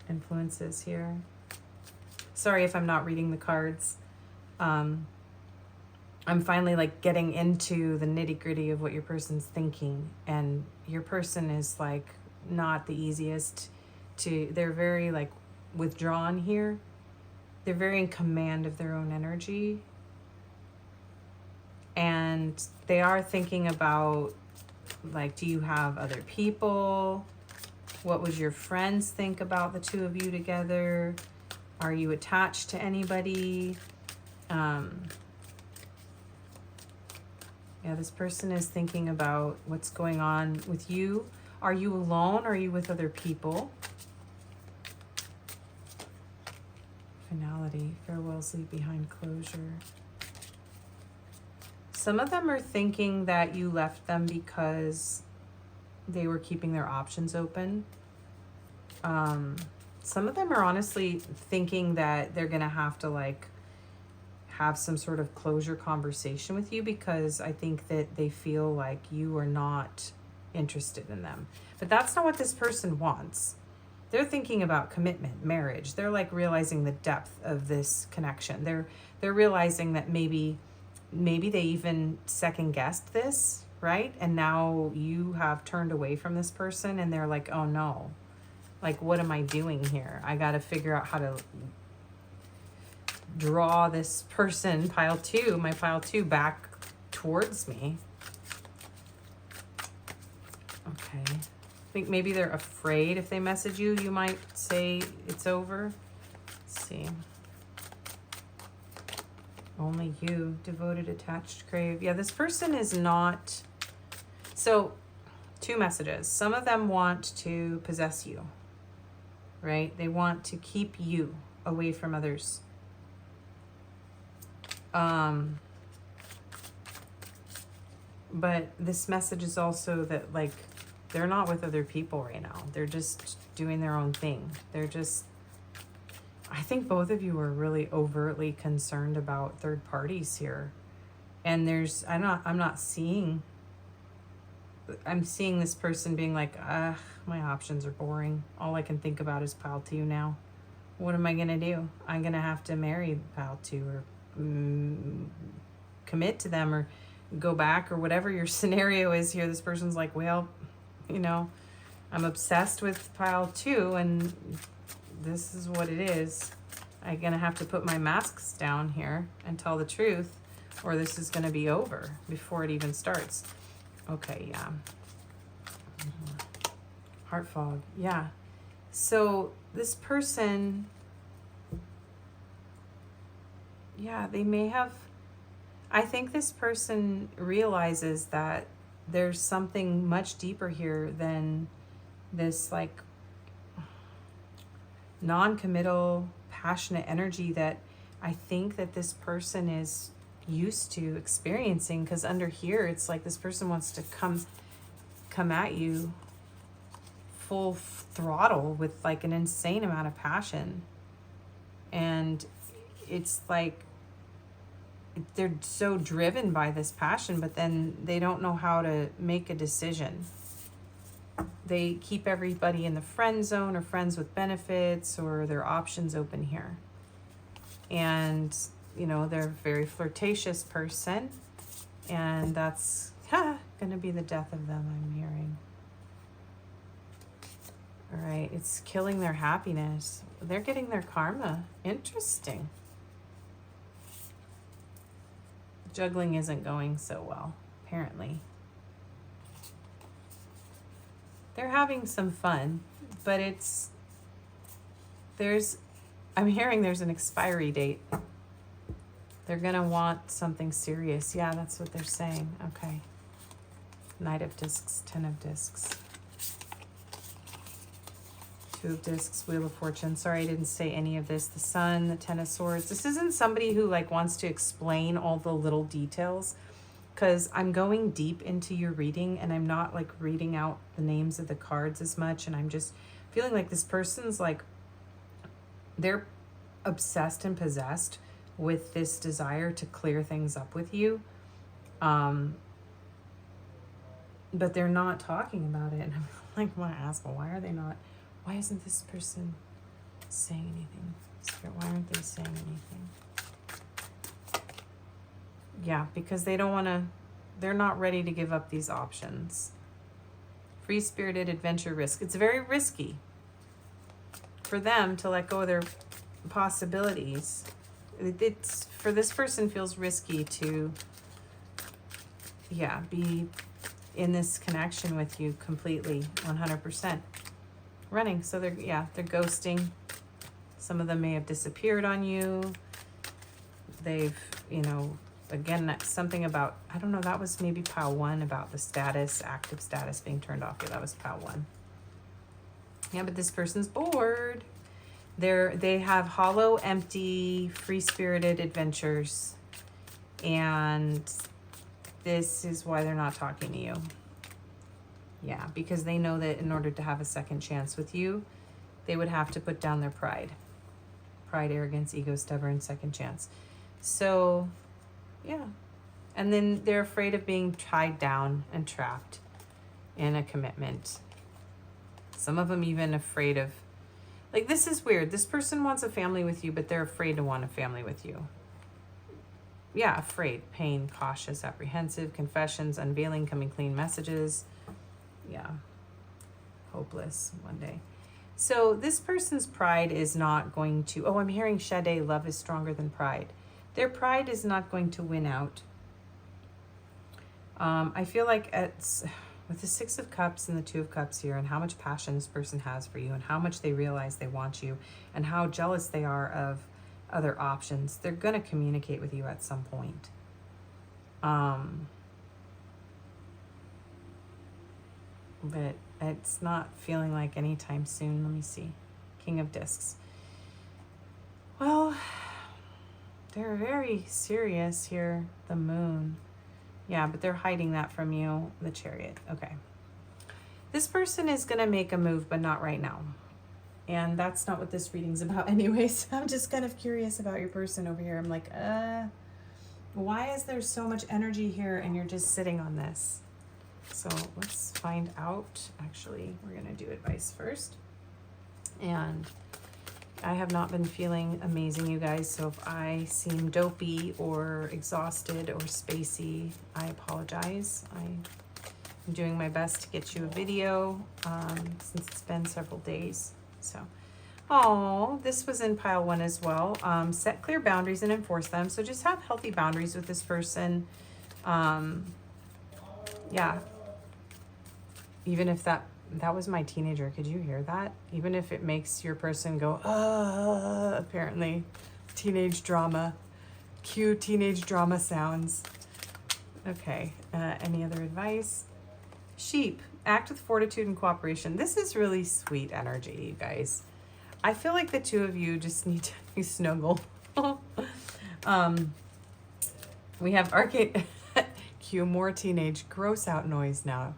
[SPEAKER 1] Influences here. Sorry if I'm not reading the cards. I'm finally like getting into the nitty-gritty of what your person's thinking, and your person is like not the easiest to, they're very like withdrawn here. They're very in command of their own energy. And they are thinking about, like, do you have other people? What would your friends think about the two of you together? Are you attached to anybody? Yeah, this person is thinking about what's going on with you. Are you alone? Or are you with other people? Finality, farewells leave behind closure. Some of them are thinking that you left them because they were keeping their options open. Some of them are honestly thinking that they're going to have to like have some sort of closure conversation with you because I think that they feel like you are not interested in them. But that's not what this person wants. They're thinking about commitment, marriage. They're like realizing the depth of this connection. They're realizing that maybe they even second guessed this, right? And now you have turned away from this person and they're like, oh no, like, what am I doing here? I got to figure out how to draw this person, pile two, my pile two, back towards me. Okay. I think maybe they're afraid if they message you, you might say it's over. Let's see. Only you, devoted, attached, crave. Yeah, this person is not. So, two messages. Some of them want to possess you, right? They want to keep you away from others. But this message is also that, like, they're not with other people right now. They're just doing their own thing. They're just, I think both of you are really overtly concerned about third parties here. And there's, I'm seeing this person being like, my options are boring. All I can think about is pile two now. What am I going to do? I'm going to have to marry pile two or commit to them or go back or whatever your scenario is here. This person's like, well, you know, I'm obsessed with pile two and this is what it is. I'm going to have to put my masks down here and tell the truth, or this is going to be over before it even starts. Okay, yeah. Heart fog, yeah. So this person, yeah, they may have, I think this person realizes that there's something much deeper here than this like non-committal, passionate energy that I think that this person is used to experiencing, because under here it's like this person wants to come at you full throttle with like an insane amount of passion. And it's like they're so driven by this passion, but then they don't know how to make a decision. They keep everybody in the friend zone or friends with benefits or their options open here. And, you know, they're a very flirtatious person, and that's going to be the death of them, I'm hearing. All right, it's killing their happiness. They're getting their karma. Interesting. Juggling isn't going so well, apparently. They're having some fun, but I'm hearing there's an expiry date. They're gonna want something serious. Yeah, that's what they're saying. Okay. Knight of Discs, 10 of Discs. 2 of Discs, Wheel of Fortune. Sorry, I didn't say any of this. The Sun, the 10 of Swords. This isn't somebody who like wants to explain all the little details, because I'm going deep into your reading and I'm not like reading out the names of the cards as much. And I'm just feeling like this person's like, they're obsessed and possessed with this desire to clear things up with you. But they're not talking about it. And I'm like, I want to ask, well, why isn't this person saying anything? Spirit, why aren't they saying anything? Yeah, because they don't want to, they're not ready to give up these options. Free-spirited adventure risk. It's very risky for them to let go of their possibilities. It's, for this person, feels risky to, be in this connection with you completely, 100%. Running, so they're ghosting. Some of them may have disappeared on you. They've, again, that's something about, I don't know, that was maybe pile 1 about the status, active status being turned off. Yeah, that was pile 1. Yeah, but this person's bored. They have hollow, empty, free-spirited adventures. And this is why they're not talking to you. Yeah, because they know that in order to have a second chance with you, they would have to put down their pride. Pride, arrogance, ego, stubborn, second chance. So, yeah. And then they're afraid of being tied down and trapped in a commitment. Some of them even afraid of, like, this is weird. This person wants a family with you, but they're afraid to want a family with you. Yeah, afraid, pain, cautious, apprehensive, confessions, unveiling, coming clean messages. Yeah, hopeless one day. So this person's pride is not going to, I'm hearing Sade, love is stronger than pride. Their pride is not going to win out. I feel like with the 6 of Cups and the 2 of Cups here, and how much passion this person has for you and how much they realize they want you and how jealous they are of other options, they're going to communicate with you at some point. But it's not feeling like anytime soon. Let me see. King of Discs. Well, they're very serious here. The Moon. Yeah, but they're hiding that from you. The Chariot. Okay. This person is going to make a move, but not right now. And that's not what this reading's about anyways. I'm just kind of curious about your person over here. I'm like, why is there so much energy here and you're just sitting on this? So let's find out. Actually, we're going to do advice first. And I have not been feeling amazing, you guys. So if I seem dopey or exhausted or spacey, I apologize. I'm doing my best to get you a video since it's been several days. So, this was in pile 1 as well. Set clear boundaries and enforce them. So just have healthy boundaries with this person. Yeah. Even if that was my teenager. Could you hear that? Even if it makes your person go, apparently. Teenage drama. Cue teenage drama sounds. Okay. Any other advice? Sheep. Act with fortitude and cooperation. This is really sweet energy, you guys. I feel like the two of you just need to be snuggled. We have arcade. Cue more teenage gross out noise now.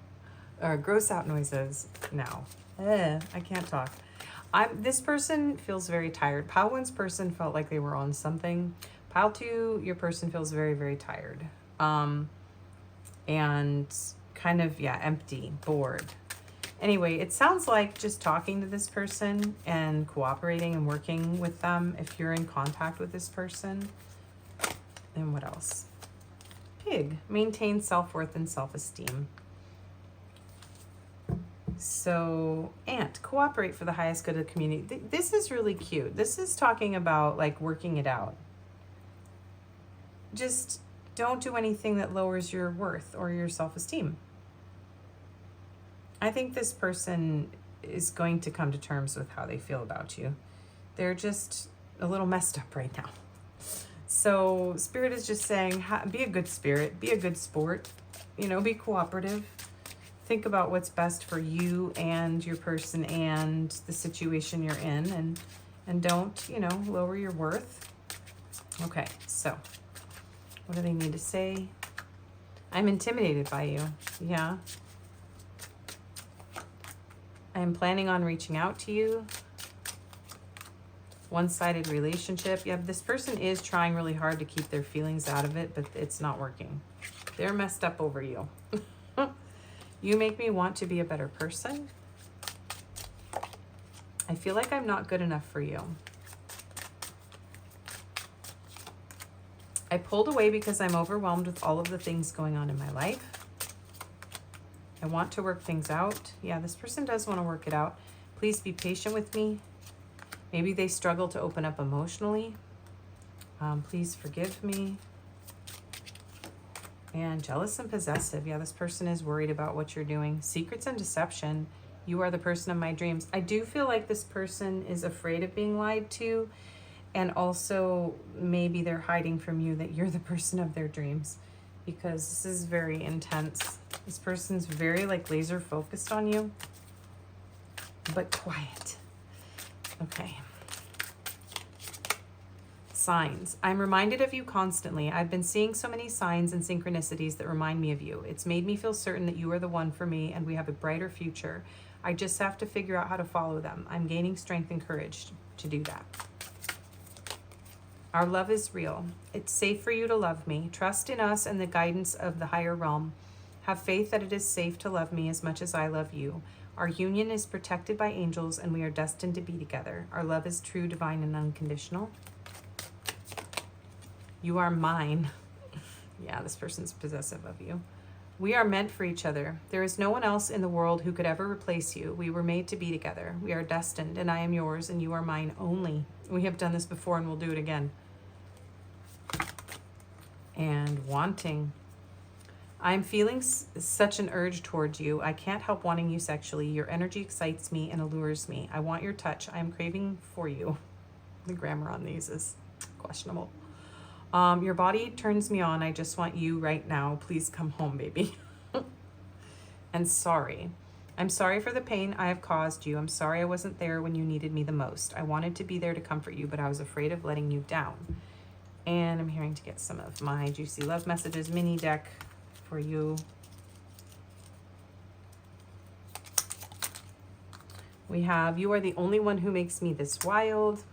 [SPEAKER 1] Gross out noises now. I can't talk. This person feels very tired. Pile 1's person felt like they were on something. Pile 2, your person feels very, very tired. And kind of, yeah, empty, bored. Anyway, it sounds like just talking to this person and cooperating and working with them if you're in contact with this person. And what else? Pig, maintain self-worth and self-esteem. So, ant, cooperate for the highest good of the community. This is really cute. This is talking about like working it out. Just don't do anything that lowers your worth or your self-esteem. I think this person is going to come to terms with how they feel about you. They're just a little messed up right now. So Spirit is just saying, be a good spirit, be a good sport, you know, be cooperative. Think about what's best for you and your person and the situation you're in, and don't, you know, lower your worth. Okay, so what do they need to say? I'm intimidated by you. Yeah. I am planning on reaching out to you. One-sided relationship. Yeah, this person is trying really hard to keep their feelings out of it, but it's not working. They're messed up over you. You make me want to be a better person. I feel like I'm not good enough for you. I pulled away because I'm overwhelmed with all of the things going on in my life. I want to work things out. Yeah, this person does want to work it out. Please be patient with me. Maybe they struggle to open up emotionally. Please forgive me. And jealous and possessive. Yeah, this person is worried about what you're doing. Secrets and deception. You are the person of my dreams. I do feel like this person is afraid of being lied to. And also maybe they're hiding from you that you're the person of their dreams. Because this is very intense. This person's very like laser focused on you. But quiet. Okay. Signs. I'm reminded of you constantly. I've been seeing so many signs and synchronicities that remind me of you. It's made me feel certain that you are the one for me and we have a brighter future. I just have to figure out how to follow them. I'm gaining strength and courage to do that. Our love is real. It's safe for you to love me. Trust in us and the guidance of the higher realm. Have faith that it is safe to love me as much as I love you. Our union is protected by angels and we are destined to be together. Our love is true, divine, and unconditional. You are mine. Yeah, this person's possessive of you. We are meant for each other. There is no one else in the world who could ever replace you. We were made to be together. We are destined, and I am yours, and you are mine only. We have done this before, and we'll do it again. And wanting. I'm feeling such an urge towards you. I can't help wanting you sexually. Your energy excites me and allures me. I want your touch. I am craving for you. The grammar on these is questionable. Your body turns me on. I just want you right now. Please come home, baby. And sorry. I'm sorry for the pain I have caused you. I'm sorry I wasn't there when you needed me the most. I wanted to be there to comfort you, but I was afraid of letting you down. And I'm hearing to get some of my Juicy Love Messages mini deck for you. We have, you are the only one who makes me this wild.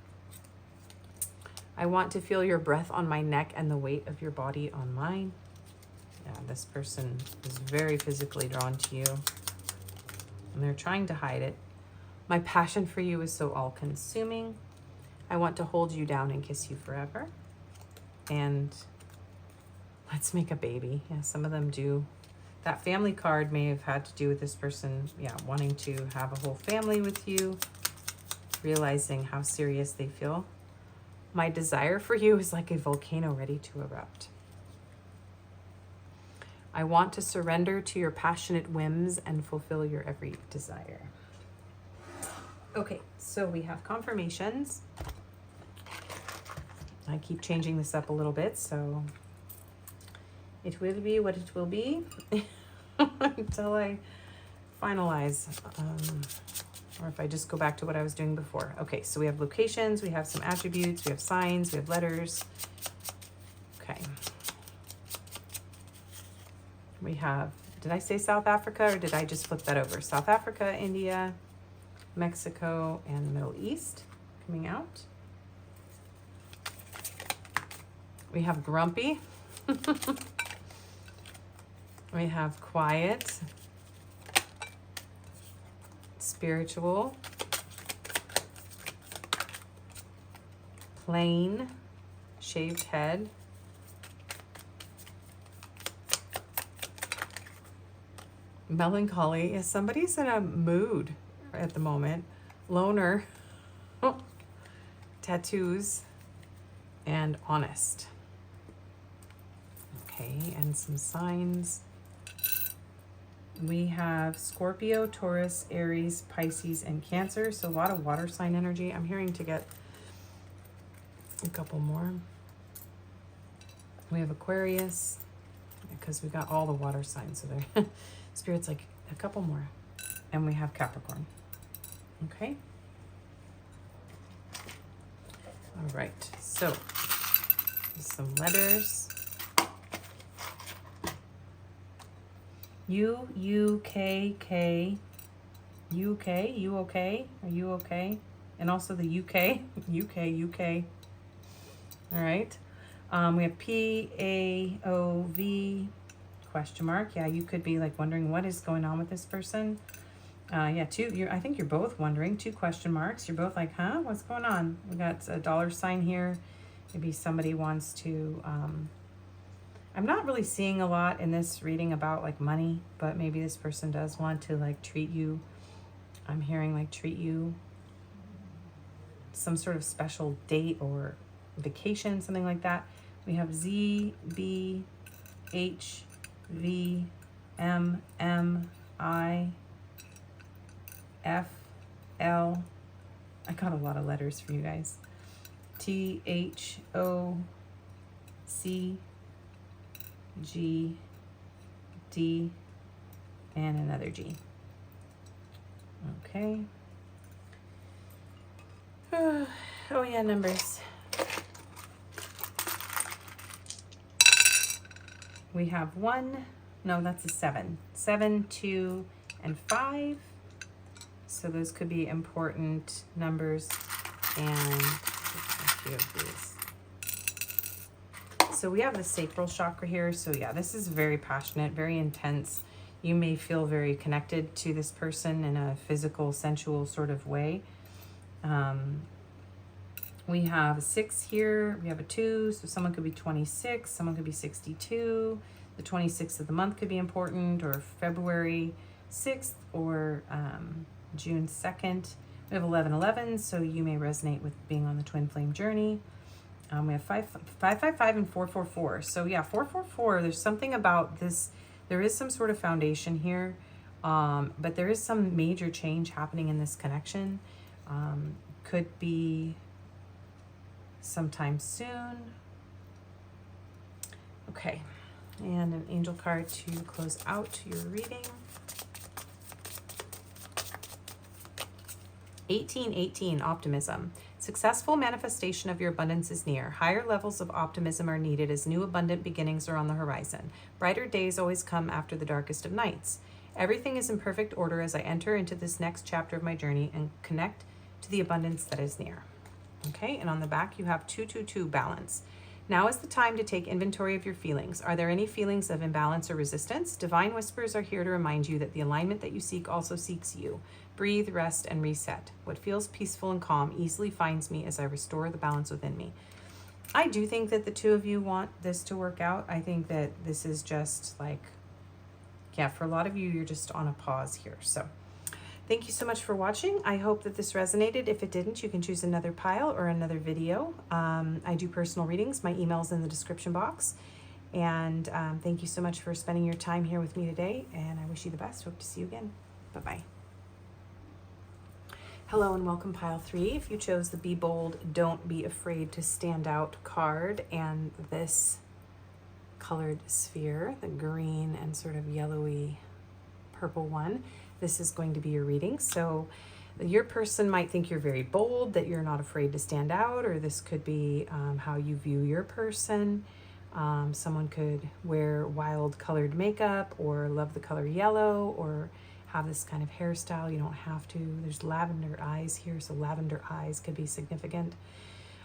[SPEAKER 1] I want to feel your breath on my neck and the weight of your body on mine. Yeah, this person is very physically drawn to you. And they're trying to hide it. My passion for you is so all-consuming. I want to hold you down and kiss you forever. And let's make a baby. Yeah, some of them do. That family card may have had to do with this person, yeah, wanting to have a whole family with you, realizing how serious they feel. My desire for you is like a volcano ready to erupt. I want to surrender to your passionate whims and fulfill your every desire. Okay, so we have confirmations. I keep changing this up a little bit, so it will be what it will be until I finalize, or if I just go back to what I was doing before. Okay, so we have locations, we have some attributes, we have signs, we have letters. Okay. We have, did I say South Africa or did I just flip that over? South Africa, India, Mexico, and the Middle East coming out. We have grumpy. We have quiet, spiritual, plain, shaved head, melancholy. Is somebody's in a mood at the moment. Loner, tattoos, and honest. Okay, and some signs. We have Scorpio, Taurus, Aries, Pisces, and Cancer. So a lot of water sign energy. I'm hearing to get a couple more. We have Aquarius, because we got all the water signs. So there, Spirit's like a couple more. And we have Capricorn. Okay. All right. So some letters. U-U-K-K. U-K? You okay? Are you okay? And also the UK. UK. All right. We have P-A-O-V question mark. Yeah, you could be like wondering what is going on with this person. Yeah, I think you're both wondering. 2 question marks. You're both like, huh? What's going on? We got a dollar sign here. Maybe somebody wants to... I'm not really seeing a lot in this reading about like money, but maybe this person does want to like treat you. I'm hearing like treat you some sort of special date or vacation, something like that. We have Z, B, H, V, M, M, I, F, L. I got a lot of letters for you guys. T, H, O, C, G, D, and another G. Okay. Oh yeah, numbers. We have 1, no, that's a 7. 7, 2, and 5. So those could be important numbers. And a few of these. So we have the sacral chakra here. So yeah, this is very passionate, very intense. You may feel very connected to this person in a physical, sensual sort of way. We have a 6 here. We have a 2. So someone could be 26. Someone could be 62. The 26th of the month could be important, or February 6th, or June 2nd. We have 1111. So you may resonate with being on the twin flame journey. We have 555 and 444. So yeah, 444, there's something about this. There is some sort of foundation here, but there is some major change happening in this connection. Could be sometime soon. Okay, and an angel card to close out your reading. 1818, optimism. Successful manifestation of your abundance is near. Higher levels of optimism are needed as new abundant beginnings are on the horizon. Brighter days always come after the darkest of nights. Everything is in perfect order as I enter into this next chapter of my journey and connect to the abundance that is near. Okay, and on the back you have 222, balance. Now is the time to take inventory of your feelings. Are there any feelings of imbalance or resistance? Divine whispers are here to remind you that the alignment that you seek also seeks you. Breathe, rest, and reset. What feels peaceful and calm easily finds me as I restore the balance within me. I do think that the two of you want this to work out. I think that this is just like, yeah, for a lot of you, you're just on a pause here. So thank you so much for watching. I hope that this resonated. If it didn't, you can choose another pile or another video. I do personal readings. My email's in the description box. And thank you so much for spending your time here with me today. And I wish you the best. Hope to see you again. Bye-bye. Hello and welcome, pile 3. If you chose the Be Bold, Don't Be Afraid to Stand Out card and this colored sphere, the green and sort of yellowy purple one, this is going to be your reading. So your person might think you're very bold, that you're not afraid to stand out, or this could be how you view your person. Someone could wear wild colored makeup or love the color yellow or have this kind of hairstyle. You don't have to. There's lavender eyes here, so lavender eyes could be significant.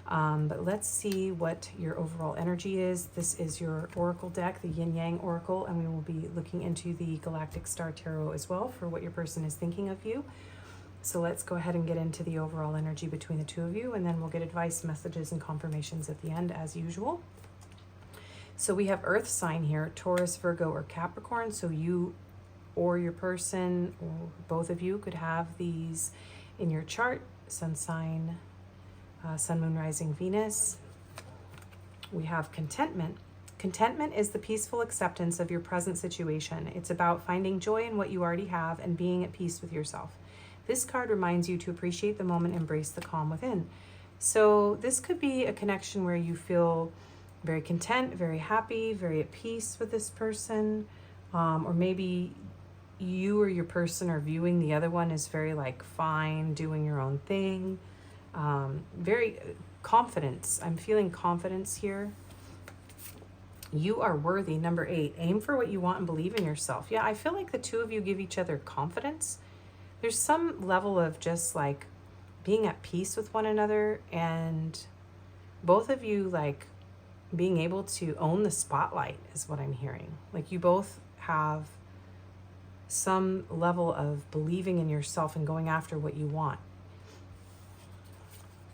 [SPEAKER 1] But let's see what your overall energy is. This is your oracle deck, the Yin Yang Oracle, and we will be looking into the Galactic Star Tarot as well for what your person is thinking of you. So let's go ahead and get into the overall energy between the two of you, and then we'll get advice, messages, and confirmations at the end as usual. So we have Earth sign here, Taurus, Virgo, or Capricorn. So you or your person or both of you could have these in your chart. Sun sign, Sun, Moon, Rising, Venus. We have contentment. Contentment is the peaceful acceptance of your present situation. It's about finding joy in what you already have and being at peace with yourself. This card reminds you to appreciate the moment, embrace the calm within. So this could be a connection where you feel very content, very happy, very at peace with this person. Or maybe you or your person are viewing the other one as very like fine, doing your own thing. Very confidence. I'm feeling confidence here. You are worthy. Number 8, aim for what you want and believe in yourself. Yeah, I feel like the two of you give each other confidence. There's some level of just like being at peace with one another, and both of you like being able to own the spotlight is what I'm hearing. Like you both have some level of believing in yourself and going after what you want.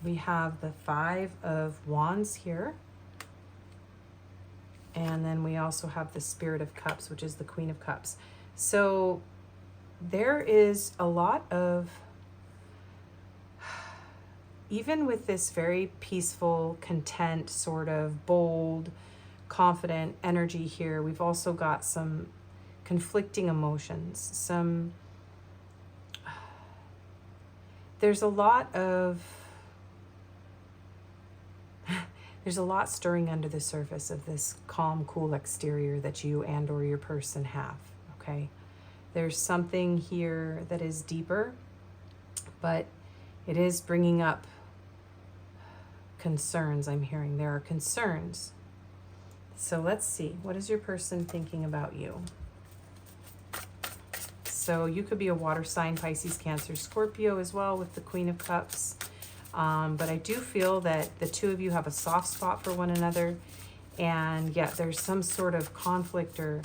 [SPEAKER 1] We have the 5 of Wands here. And then we also have the Spirit of Cups, which is the Queen of Cups. So there is a lot of, even with this very peaceful, content, sort of bold, confident energy here, we've also got some conflicting emotions. There's a lot stirring under the surface of this calm, cool exterior that you and or your person have, okay? There's something here that is deeper, but it is bringing up concerns. I'm hearing there are concerns. So let's see, what is your person thinking about you? So you could be a water sign, Pisces, Cancer, Scorpio as well with the Queen of Cups. But I do feel that the two of you have a soft spot for one another. And yeah, there's some sort of conflict or,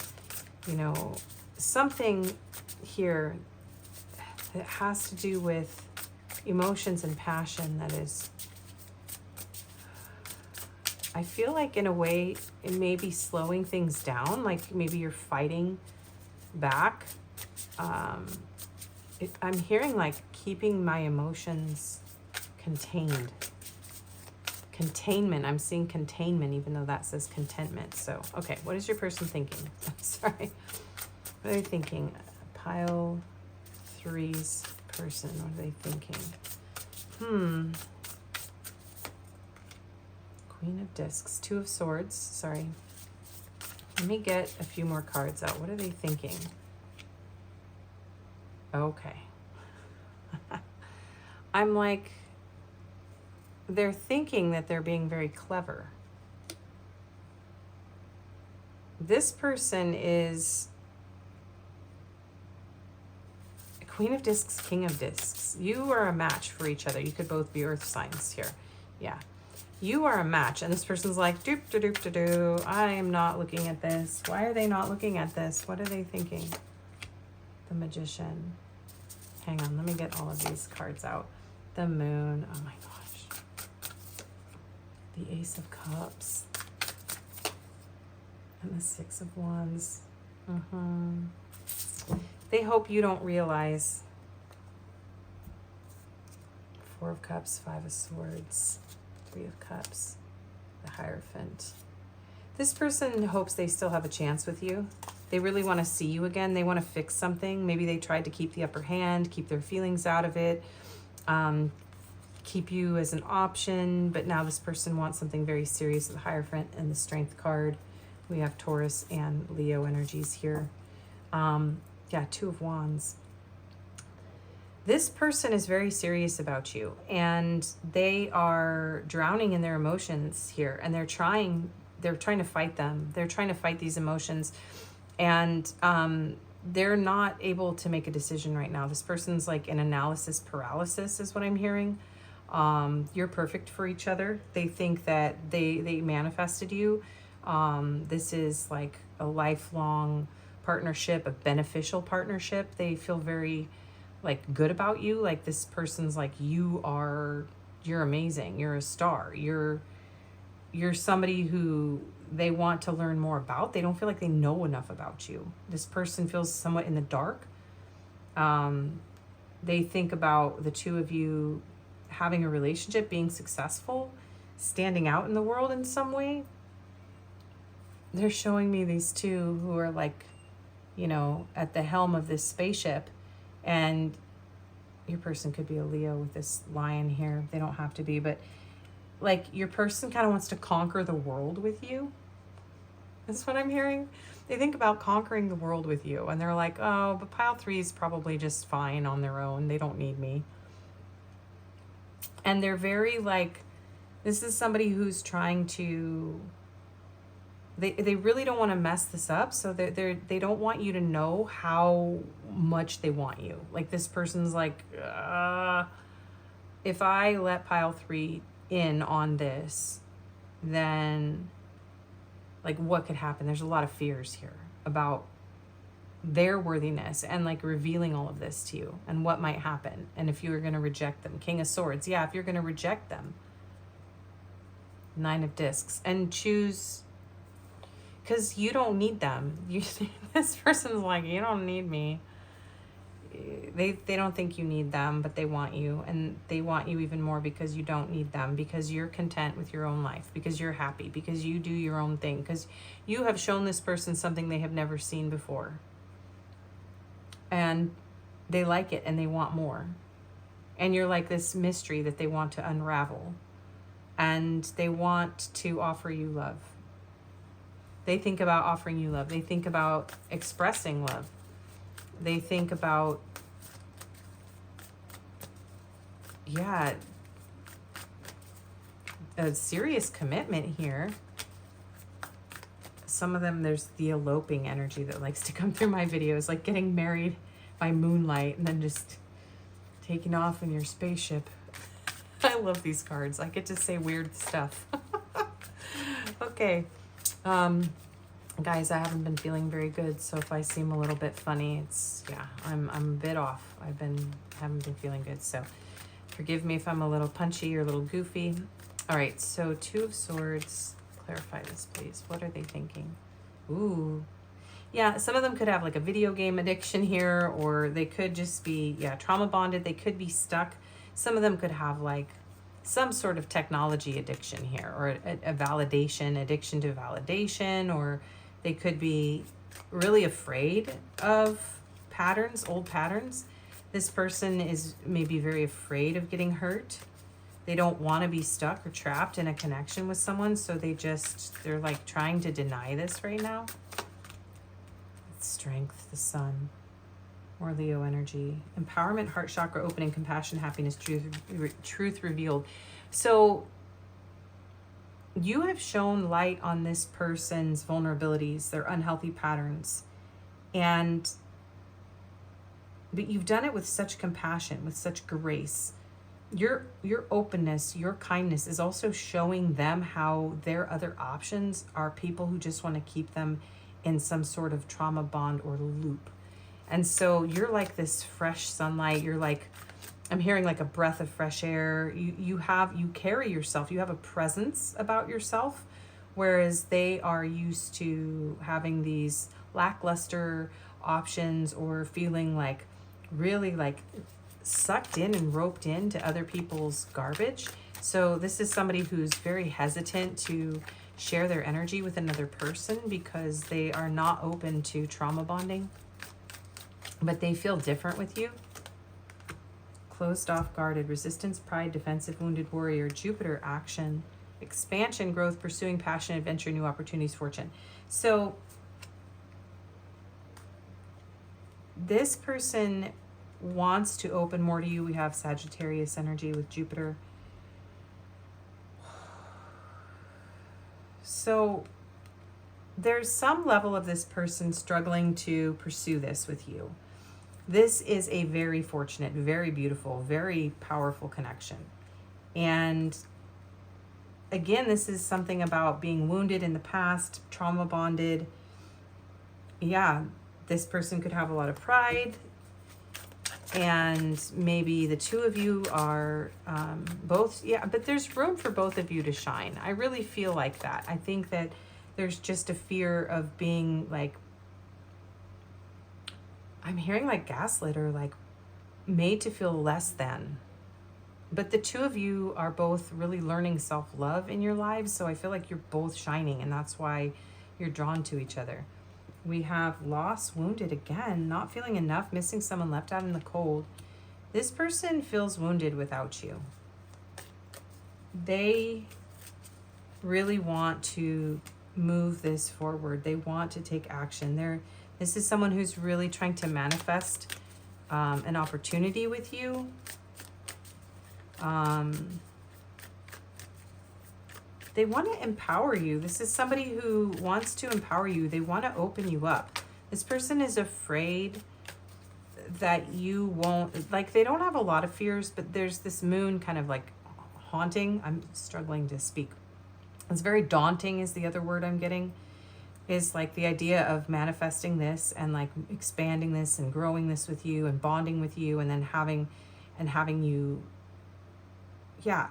[SPEAKER 1] something here that has to do with emotions and passion that is, I feel like in a way it may be slowing things down, like maybe you're fighting back. I'm hearing like keeping my emotions contained. Containment. I'm seeing containment even though that says contentment. So, okay, what is your person thinking? I'm sorry. What are they thinking? Pile 3's person. What are they thinking? Queen of Discs. 2 of Swords. Sorry. Let me get a few more cards out. What are they thinking? Okay. I'm like, they're thinking that they're being very clever. This person is Queen of Discs, King of Discs. You are a match for each other. You could both be earth signs here. Yeah. You are a match. And this person's like, doop-da-doop-da-doo. I am not looking at this. Why are they not looking at this? What are they thinking? The Magician. Hang on. Let me get all of these cards out. The Moon. Oh my gosh. The Ace of Cups. And the 6 of Wands. They hope you don't realize. 4 of Cups, 5 of Swords, 3 of Cups, the Hierophant. This person hopes they still have a chance with you. They really want to see you again. They want to fix something. Maybe they tried to keep the upper hand, keep their feelings out of it, keep you as an option, but now this person wants something very serious with the Hierophant and the Strength card. We have Taurus and Leo energies here. Yeah, 2 of Wands. This person is very serious about you, and they are drowning in their emotions here, and they're trying they're trying to fight them. They're trying to fight these emotions, and they're not able to make a decision right now. This person's like in analysis paralysis is what I'm hearing. You're perfect for each other. They think that they manifested you. This is like a lifelong partnership, a beneficial partnership. They feel very like good about you. Like this person's like, you're amazing. You're a star. You're somebody who they want to learn more about. They don't feel like they know enough about you. This person feels somewhat in the dark. They think about the two of you having a relationship, being successful, standing out in the world in some way. They're showing me these two who are like, you know, at the helm of this spaceship, and your person could be a Leo with this lion here. They don't have to be, but like your person kind of wants to conquer the world with you. That's what I'm hearing. They think about conquering the world with you, and they're like, oh, but pile 3 is probably just fine on their own. They don't need me. And they're very like, this is somebody who's trying to, they really don't want to mess this up. So they don't want you to know how much they want you. Like this person's like, if I let pile 3 in on this, then like what could happen? There's a lot of fears here about their worthiness and like revealing all of this to you and what might happen. And if you were going to reject them, King of Swords. Yeah, if you're going to reject them, 9 of Discs, and choose, because you don't need them. This person's like, you don't need me. They don't think you need them, but they want you, and they want you even more because you don't need them, because you're content with your own life, because you're happy, because you do your own thing, because you have shown this person something they have never seen before. And they like it and they want more. And you're like this mystery that they want to unravel. And they want to offer you love. They think about offering you love. They think about expressing love. They think about, yeah, a serious commitment here. Some of them, there's the eloping energy that likes to come through my videos, like getting married by moonlight and then just taking off in your spaceship. I love these cards. I get to say weird stuff. Okay. Guys, I haven't been feeling very good, so if I seem a little bit funny, it's, yeah, I'm a bit off. Haven't been feeling good, so forgive me if I'm a little punchy or a little goofy. All right, so 2 of Swords. Clarify this, please. What are they thinking? Ooh. Yeah, some of them could have like a video game addiction here, or they could just be, yeah, trauma bonded. They could be stuck. Some of them could have like some sort of technology addiction here, or a validation, addiction to validation, or they could be really afraid of patterns, old patterns. This person is maybe very afraid of getting hurt. They don't want to be stuck or trapped in a connection with someone, so they're like trying to deny this right now. Strength, the Sun, more Leo energy. Empowerment, heart chakra opening, compassion, happiness, truth revealed. So you have shown light on this person's vulnerabilities, their unhealthy patterns, but you've done it with such compassion, with such grace. Your openness, your kindness is also showing them how their other options are people who just want to keep them in some sort of trauma bond or loop. And so you're like this fresh sunlight. You're like, I'm hearing like a breath of fresh air. You carry yourself. You have a presence about yourself, whereas they are used to having these lackluster options or feeling like really like sucked in and roped into other people's garbage. So this is somebody who's very hesitant to share their energy with another person because they are not open to trauma bonding, but they feel different with you. Closed off, guarded, resistance, pride, defensive, wounded warrior, Jupiter, action, expansion, growth, pursuing passion, adventure, new opportunities, fortune. So this person wants to open more to you. We have Sagittarius energy with Jupiter. So there's some level of this person struggling to pursue this with you. This is a very fortunate, very beautiful, very powerful connection. And again, this is something about being wounded in the past, trauma bonded. Yeah, this person could have a lot of pride. And maybe the two of you are both, yeah, but there's room for both of you to shine. I really feel like that. I think that there's just a fear of being like, I'm hearing like gaslit or like made to feel less than. But the two of you are both really learning self-love in your lives. So I feel like you're both shining, and that's why you're drawn to each other. We have lost, wounded again, not feeling enough, missing someone, left out in the cold. This person feels wounded without you. They really want to move this forward. They want to take action. This is someone who's really trying to manifest an opportunity with you. They want to empower you. This is somebody who wants to empower you. They want to open you up. This person is afraid that you won't, like, they don't have a lot of fears, but there's this moon kind of like haunting. I'm struggling to speak. It's very daunting is the other word I'm getting, is like the idea of manifesting this and like expanding this and growing this with you and bonding with you, and then having you, yeah,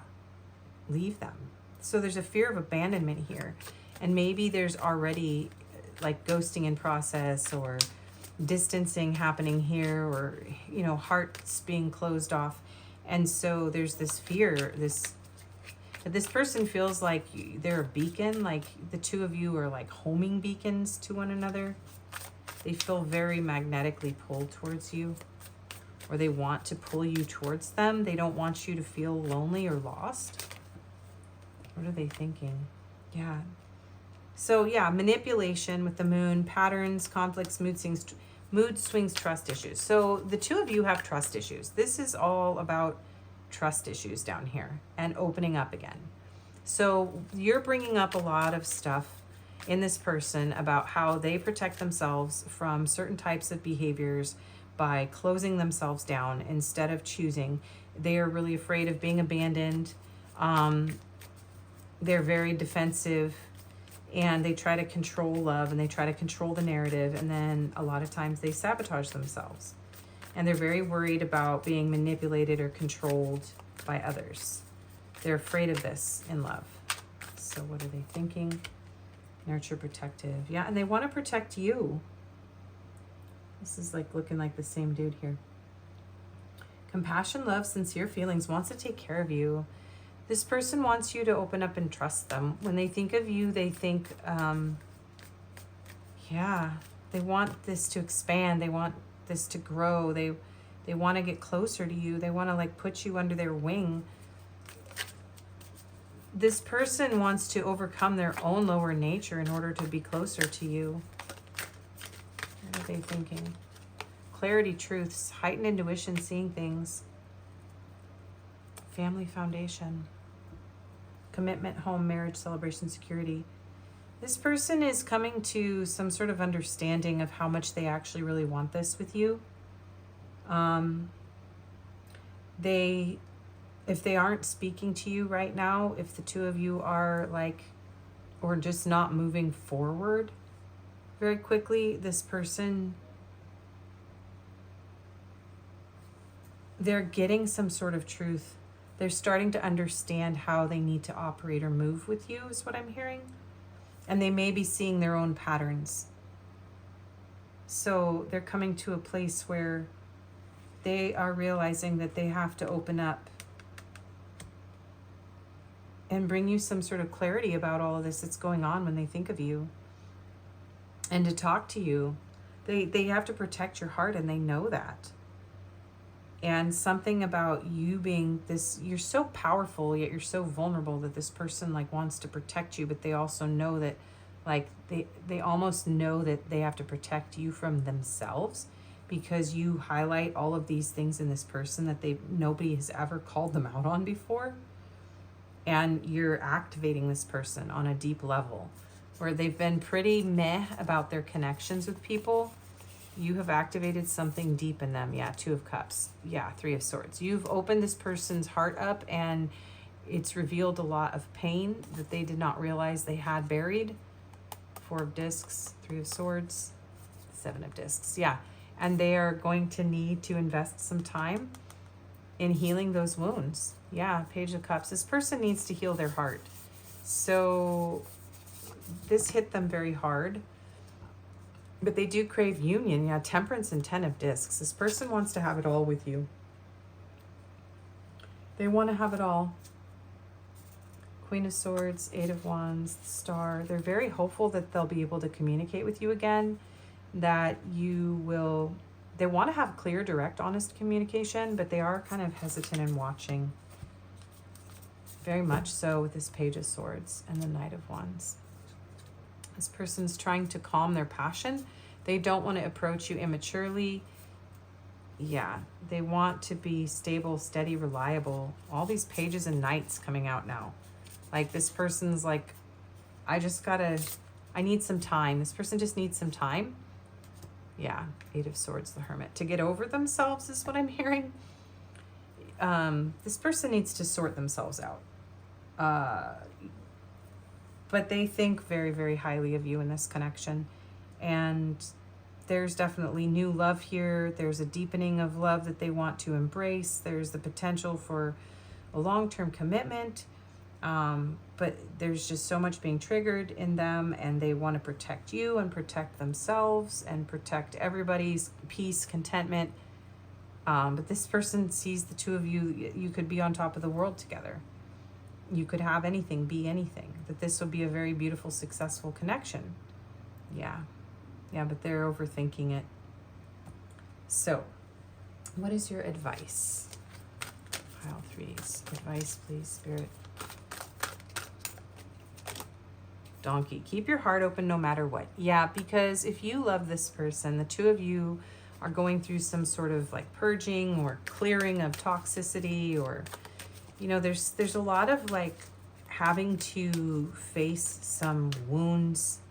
[SPEAKER 1] leave them. So there's a fear of abandonment here. And maybe there's already like ghosting in process or distancing happening here, or, you know, hearts being closed off. And so there's this fear, this person feels like they're a beacon, like the two of you are like homing beacons to one another. They feel very magnetically pulled towards you, or they want to pull you towards them. They don't want you to feel lonely or lost. What are they thinking? Yeah. So yeah, manipulation with the moon, patterns, conflicts, mood swings, trust issues. So the two of you have trust issues. This is all about trust issues down here and opening up again. So you're bringing up a lot of stuff in this person about how they protect themselves from certain types of behaviors by closing themselves down instead of choosing. They are really afraid of being abandoned. They're very defensive, and they try to control love, and they try to control the narrative, and then a lot of times they sabotage themselves. And they're very worried about being manipulated or controlled by others. They're afraid of this in love. So what are they thinking? Nurture, protective. Yeah, and they want to protect you. This is like looking like the same dude here. Compassion, love, sincere feelings, wants to take care of you. This person wants you to open up and trust them. When they think of you, they think, yeah, they want this to expand. They want this to grow. They want to get closer to you. They want to like put you under their wing. This person wants to overcome their own lower nature in order to be closer to you. What are they thinking? Clarity, truths, heightened intuition, seeing things. Family foundation. Commitment, home, marriage, celebration, security. This person is coming to some sort of understanding of how much they actually really want this with you. If they aren't speaking to you right now, if the two of you are like, or just not moving forward very quickly, this person, they're getting some sort of truth. They're starting to understand how they need to operate or move with you, is what I'm hearing. And they may be seeing their own patterns. So they're coming to a place where they are realizing that they have to open up and bring you some sort of clarity about all of this that's going on when they think of you. And to talk to you. They have to protect your heart, and they know that. And something about you being this, you're so powerful, yet you're so vulnerable, that this person like wants to protect you, but they also know that like they almost know that they have to protect you from themselves, because you highlight all of these things in this person that nobody has ever called them out on before. and you're activating this person on a deep level, where they've been pretty meh about their connections with people. You have activated something deep in them. Yeah, 2 of Cups. Yeah, 3 of Swords. You've opened this person's heart up, and it's revealed a lot of pain that they did not realize they had buried. 4 of Discs, 3 of Swords, 7 of Discs. Yeah, and they are going to need to invest some time in healing those wounds. Yeah, Page of Cups. This person needs to heal their heart. So this hit them very hard, but they do crave union. Yeah, Temperance and 10 of Discs. This person wants to have it all with you. They want to have it all. Queen of Swords, 8 of Wands, Star. They're very hopeful that they'll be able to communicate with you again, that you will... They want to have clear, direct, honest communication, but they are kind of hesitant and watching. Very much so with this Page of Swords and the Knight of Wands. This person's trying to calm their passion. They don't want to approach you immaturely. Yeah, they want to be stable, steady, reliable. All these Pages and Knights coming out now. Like this person's like, I need some time. This person just needs some time. Yeah, 8 of Swords, the Hermit. To get over themselves is what I'm hearing. This person needs to sort themselves out. But they think very, very highly of you in this connection. And there's definitely new love here. There's a deepening of love that they want to embrace. There's the potential for a long-term commitment. But there's just so much being triggered in them, and they want to protect you and protect themselves and protect everybody's peace, contentment. But this person sees the 2 of you, you could be on top of the world together. You could have anything, be anything. That this would be a very beautiful, successful connection. Yeah. Yeah, but they're overthinking it. So, what is your advice? Pile 3s. Advice, please, Spirit. Donkey. Keep your heart open no matter what. Yeah, because if you love this person, the 2 of you are going through some sort of like purging or clearing of toxicity, or, you know, there's a lot of like having to face some wounds.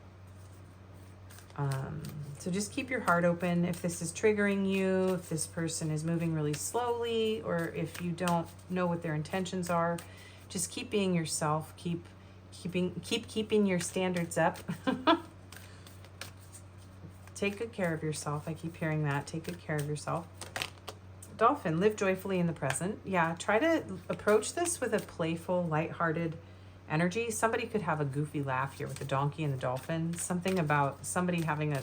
[SPEAKER 1] So just keep your heart open. If this is triggering you, if this person is moving really slowly, or if you don't know what their intentions are, just keep being yourself. Keep keeping your standards up. Take good care of yourself. I keep hearing that. Take good care of yourself. Dolphin, live joyfully in the present. Yeah, try to approach this with a playful, lighthearted energy. Somebody could have a goofy laugh here with the donkey and the dolphin. Something about somebody having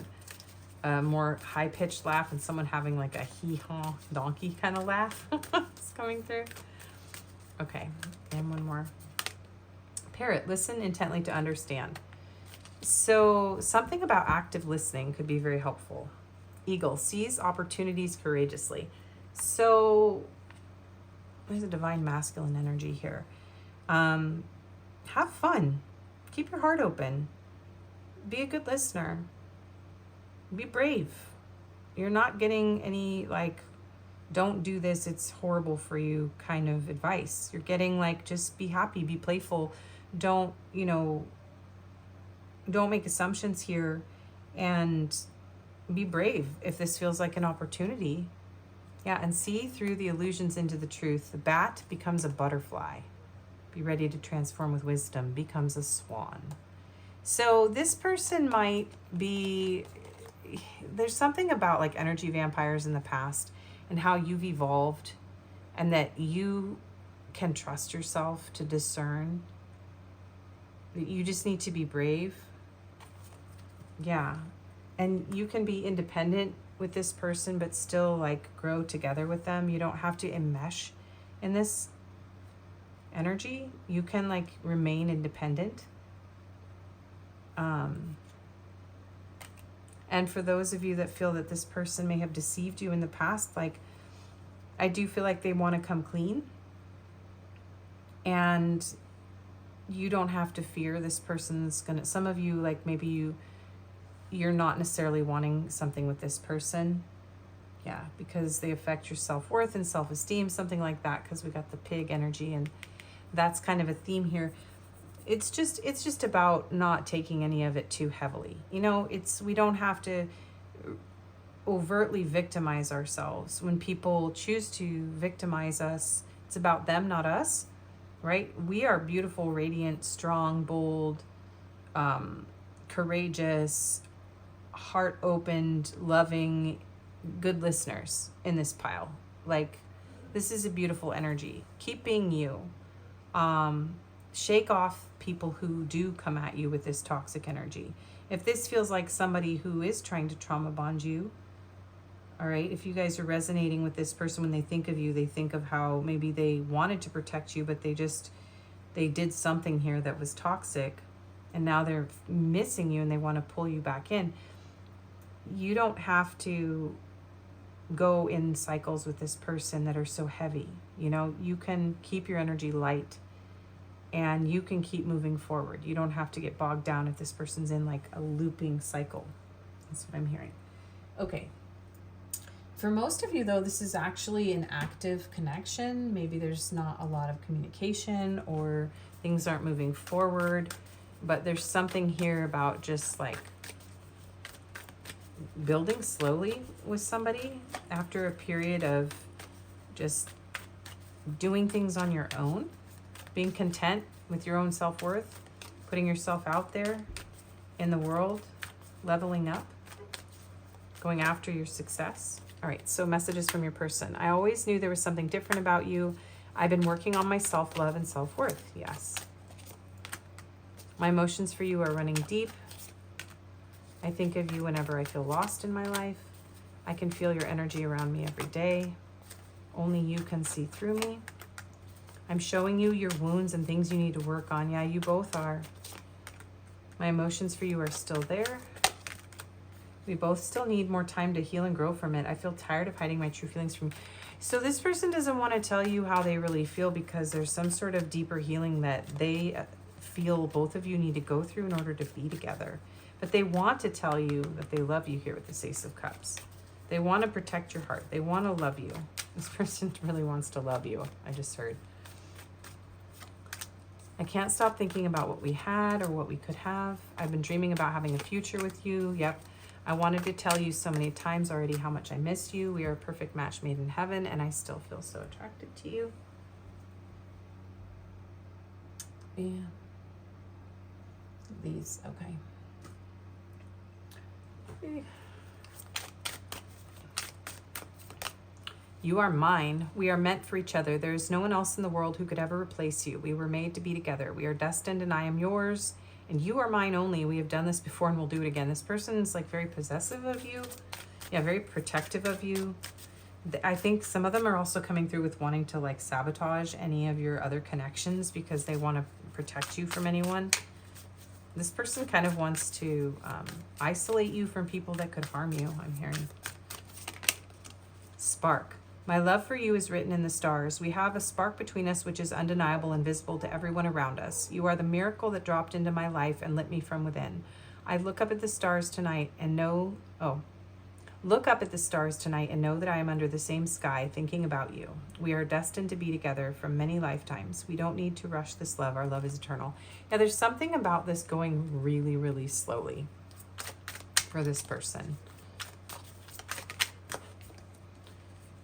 [SPEAKER 1] a more high-pitched laugh and someone having like a hee-haw donkey kind of laugh. It's coming through. Okay, and one more. Parrot, listen intently to understand. So something about active listening could be very helpful. Eagle, seize opportunities courageously. So there's a divine masculine energy here. Have fun. Keep your heart open. Be a good listener. Be brave. You're not getting any like, don't do this, it's horrible for you kind of advice. You're getting like, just be happy, be playful. Don't make assumptions here, and be brave if this feels like an opportunity. Yeah, and see through the illusions into the truth. The bat becomes a butterfly. Be ready to transform with wisdom, becomes a swan. So this person might be, there's something about like energy vampires in the past and how you've evolved, and that you can trust yourself to discern. You just need to be brave. Yeah. And you can be independent with this person, but still like grow together with them. You don't have to enmesh in this energy. You can like remain independent. And for those of you that feel that this person may have deceived you in the past, like I do feel like they want to come clean. And you don't have to fear this person's gonna, some of you, like maybe you're not necessarily wanting something with this person. Yeah, because they affect your self-worth and self-esteem, something like that, because we got the pig energy. And That's kind of a theme here. It's just about not taking any of it too heavily. You know, we don't have to overtly victimize ourselves. When people choose to victimize us, it's about them, not us, right? We are beautiful, radiant, strong, bold, courageous, heart opened, loving, good listeners in this pile. Like, this is a beautiful energy. Keep being you. Shake off people who do come at you with this toxic energy. If this feels like somebody who is trying to trauma bond you, all right, if you guys are resonating with this person, when they think of you, they think of how maybe they wanted to protect you, but they did something here that was toxic, and now they're missing you and they want to pull you back in. You don't have to go in cycles with this person that are so heavy. You know, you can keep your energy light and you can keep moving forward. You don't have to get bogged down if this person's in like a looping cycle. That's what I'm hearing. Okay. For most of you, though, this is actually an active connection. Maybe there's not a lot of communication or things aren't moving forward, but there's something here about just like building slowly with somebody after a period of just doing things on your own, being content with your own self-worth, putting yourself out there in the world, leveling up, going after your success. All right, so messages from your person. I always knew there was something different about you. I've been working on my self-love and self-worth. Yes. My emotions for you are running deep. I think of you whenever I feel lost in my life. I can feel your energy around me every day. Only you can see through me. I'm showing you your wounds and things you need to work on. Yeah, you both are. My emotions for you are still there. We both still need more time to heal and grow from it. I feel tired of hiding my true feelings from you. So this person doesn't want to tell you how they really feel because there's some sort of deeper healing that they feel both of you need to go through in order to be together. But they want to tell you that they love you here with this Ace of Cups. They want to protect your heart. They want to love you. This person really wants to love you, I just heard. I can't stop thinking about what we had or what we could have. I've been dreaming about having a future with you. Yep. I wanted to tell you so many times already how much I miss you. We are a perfect match made in heaven, and I still feel so attracted to you. Yeah. These, okay. You are mine. We are meant for each other. There is no one else in the world who could ever replace you. We were made to be together. We are destined, and I am yours. And you are mine only. We have done this before and we'll do it again. This person's like very possessive of you. Yeah, very protective of you. I think some of them are also coming through with wanting to like sabotage any of your other connections because they want to protect you from anyone. This person kind of wants to isolate you from people that could harm you, I'm hearing. Spark. My love for you is written in the stars. We have a spark between us which is undeniable and visible to everyone around us. You are the miracle that dropped into my life and lit me from within. I look up at the stars tonight and know, look up at the stars tonight and know that I am under the same sky thinking about you. We are destined to be together for many lifetimes. We don't need to rush this love. Our love is eternal. Yeah, there's something about this going really, really slowly for this person.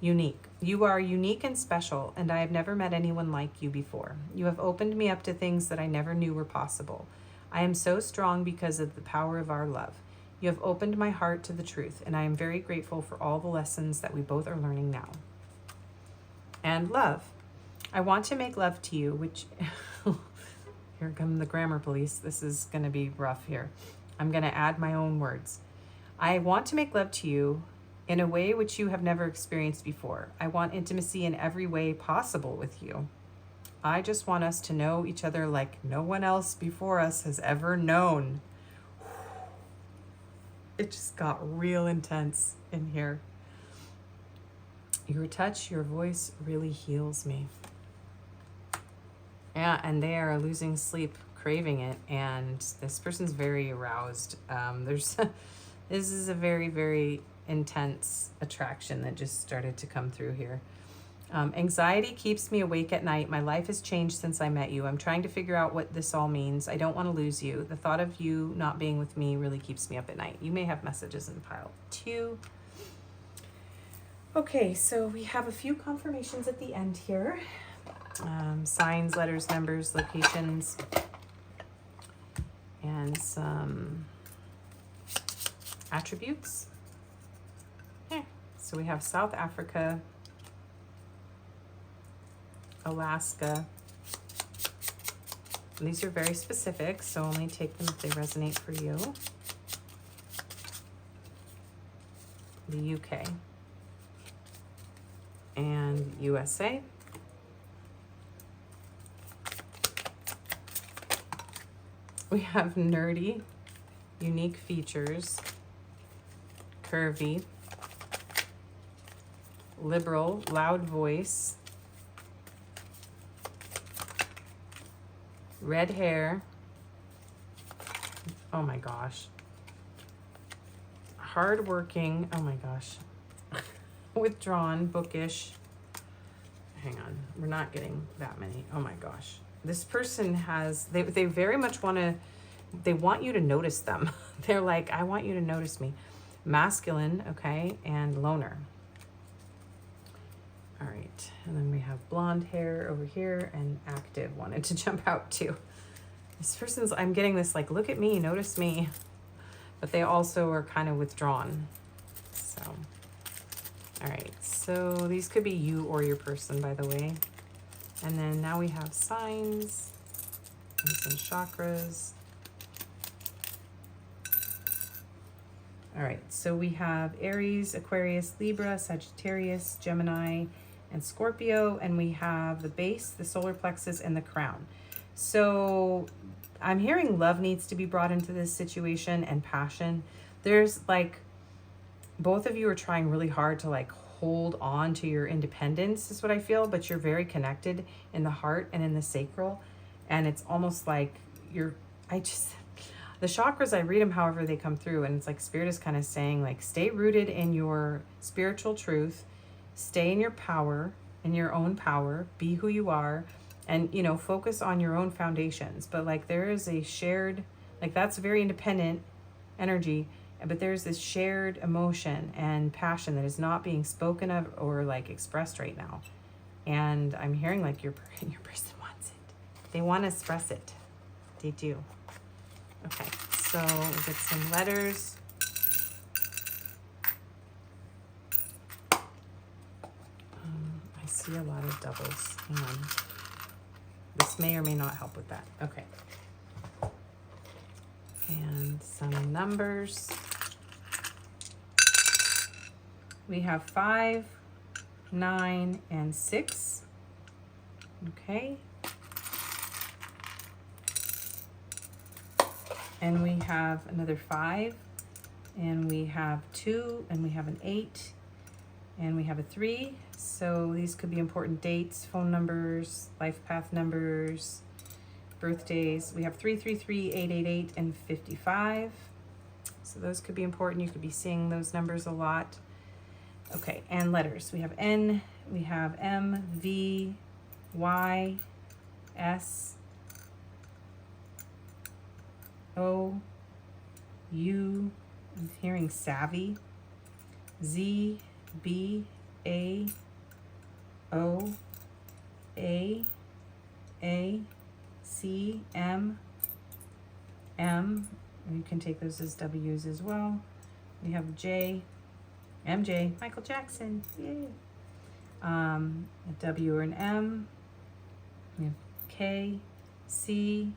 [SPEAKER 1] Unique. You are unique and special, and I have never met anyone like you before. You have opened me up to things that I never knew were possible. I am so strong because of the power of our love. You have opened my heart to the truth, and I am very grateful for all the lessons that we both are learning now. And love. I want to make love to you, which... Here come the grammar police. This is going to be rough here. I'm going to add my own words. I want to make love to you in a way which you have never experienced before. I want intimacy in every way possible with you. I just want us to know each other like no one else before us has ever known. It just got real intense in here. Your touch, your voice really heals me. Yeah, and they are losing sleep, craving it, and this person's very aroused. This is a very, very intense attraction that just started to come through here. Anxiety keeps me awake at night. My life has changed since I met you. I'm trying to figure out what this all means. I don't want to lose you. The thought of you not being with me really keeps me up at night. You may have messages in pile 2. Okay, so we have a few confirmations at the end here. Signs, letters, numbers, locations, and some attributes. Okay, so we have South Africa, Alaska. And these are very specific, so only take them if they resonate for you. The UK and USA. We have nerdy, unique features, curvy, liberal, loud voice, red hair, oh my gosh, hardworking, oh my gosh, withdrawn, bookish, hang on, we're not getting that many, oh my gosh. This person has, they very much want to, they want you to notice them. They're like, I want you to notice me. Masculine, okay, and loner. All right, and then we have blonde hair over here and active, wanted to jump out too. This person's, I'm getting this like, look at me, notice me. But they also are kind of withdrawn. So, all right, so these could be you or your person, by the way. And then now we have signs and some chakras. All right, so we have Aries, Aquarius, Libra, Sagittarius, Gemini, and Scorpio, and we have the base, the solar plexus, and the crown. So I'm hearing love needs to be brought into this situation and passion. There's like, both of you are trying really hard to like hold on to your independence is what I feel, but you're very connected in the heart and in the sacral. And it's almost like the chakras, I read them however they come through, and it's like Spirit is kind of saying like, stay rooted in your spiritual truth, stay in your power, in your own power, be who you are, and, you know, focus on your own foundations. But like there is a shared, like that's very independent energy, but there's this shared emotion and passion that is not being spoken of or like expressed right now. And I'm hearing like your person wants it. They want to express it. They do. Okay, so we'll get some letters. I see a lot of doubles. Hang on. This may or may not help with that. Okay. And some numbers. We have 5, 9, and 6. Okay. And we have another 5, and we have 2, and we have an 8, and we have a 3. So these could be important dates, phone numbers, life path numbers, birthdays. We have 333, 888, and 55. So those could be important. You could be seeing those numbers a lot. Okay, and letters. We have N, we have M, V, Y, S, O, U, I'm hearing savvy, Z, B, A, O, A, C, M, M, and you can take those as W's as well. We have J, MJ, Michael Jackson, yay. A W or an M, we have K, C,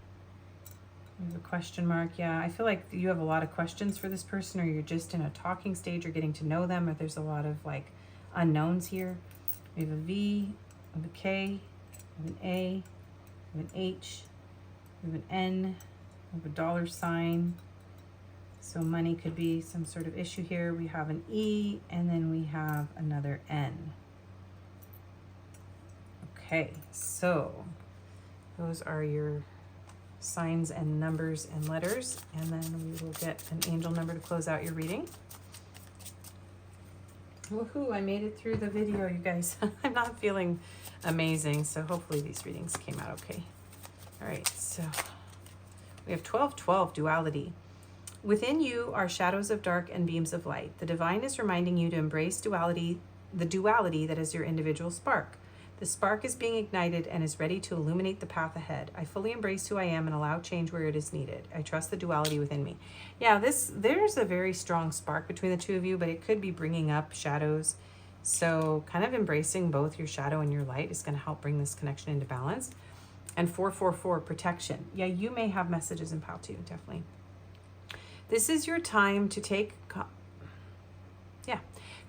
[SPEAKER 1] we have a question mark. Yeah, I feel like you have a lot of questions for this person, or you're just in a talking stage or getting to know them, or there's a lot of like unknowns here. We have a V, we have a K, we have an A, we have an H, we have an N, we have a dollar sign. So money could be some sort of issue here. We have an E, and then we have another N. Okay, so those are your signs and numbers and letters, and then we will get an angel number to close out your reading. Woohoo, I made it through the video, you guys. I'm not feeling amazing, so hopefully these readings came out okay. All right, so we have 12-12 duality. Within you are shadows of dark and beams of light. The divine is reminding you to embrace duality, the duality that is your individual spark. The spark is being ignited and is ready to illuminate the path ahead. I fully embrace who I am and allow change where it is needed. I trust the duality within me. Yeah, there's a very strong spark between the two of you, but it could be bringing up shadows. So kind of embracing both your shadow and your light is going to help bring this connection into balance. And 444, protection. Yeah, you may have messages in POW too, definitely. This is your time to take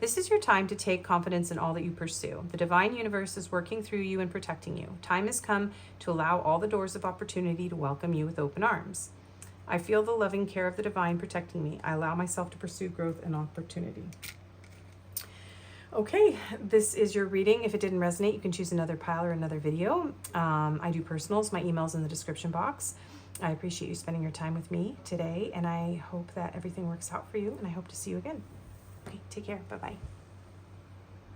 [SPEAKER 1] This is your time to take confidence in all that you pursue. The divine universe is working through you and protecting you. Time has come to allow all the doors of opportunity to welcome you with open arms. I feel the loving care of the divine protecting me. I allow myself to pursue growth and opportunity. Okay, this is your reading. If it didn't resonate, you can choose another pile or another video. I do personals. My email's in the description box. I appreciate you spending your time with me today, and I hope that everything works out for you, and I hope to see you again. Okay, take care. Bye-bye.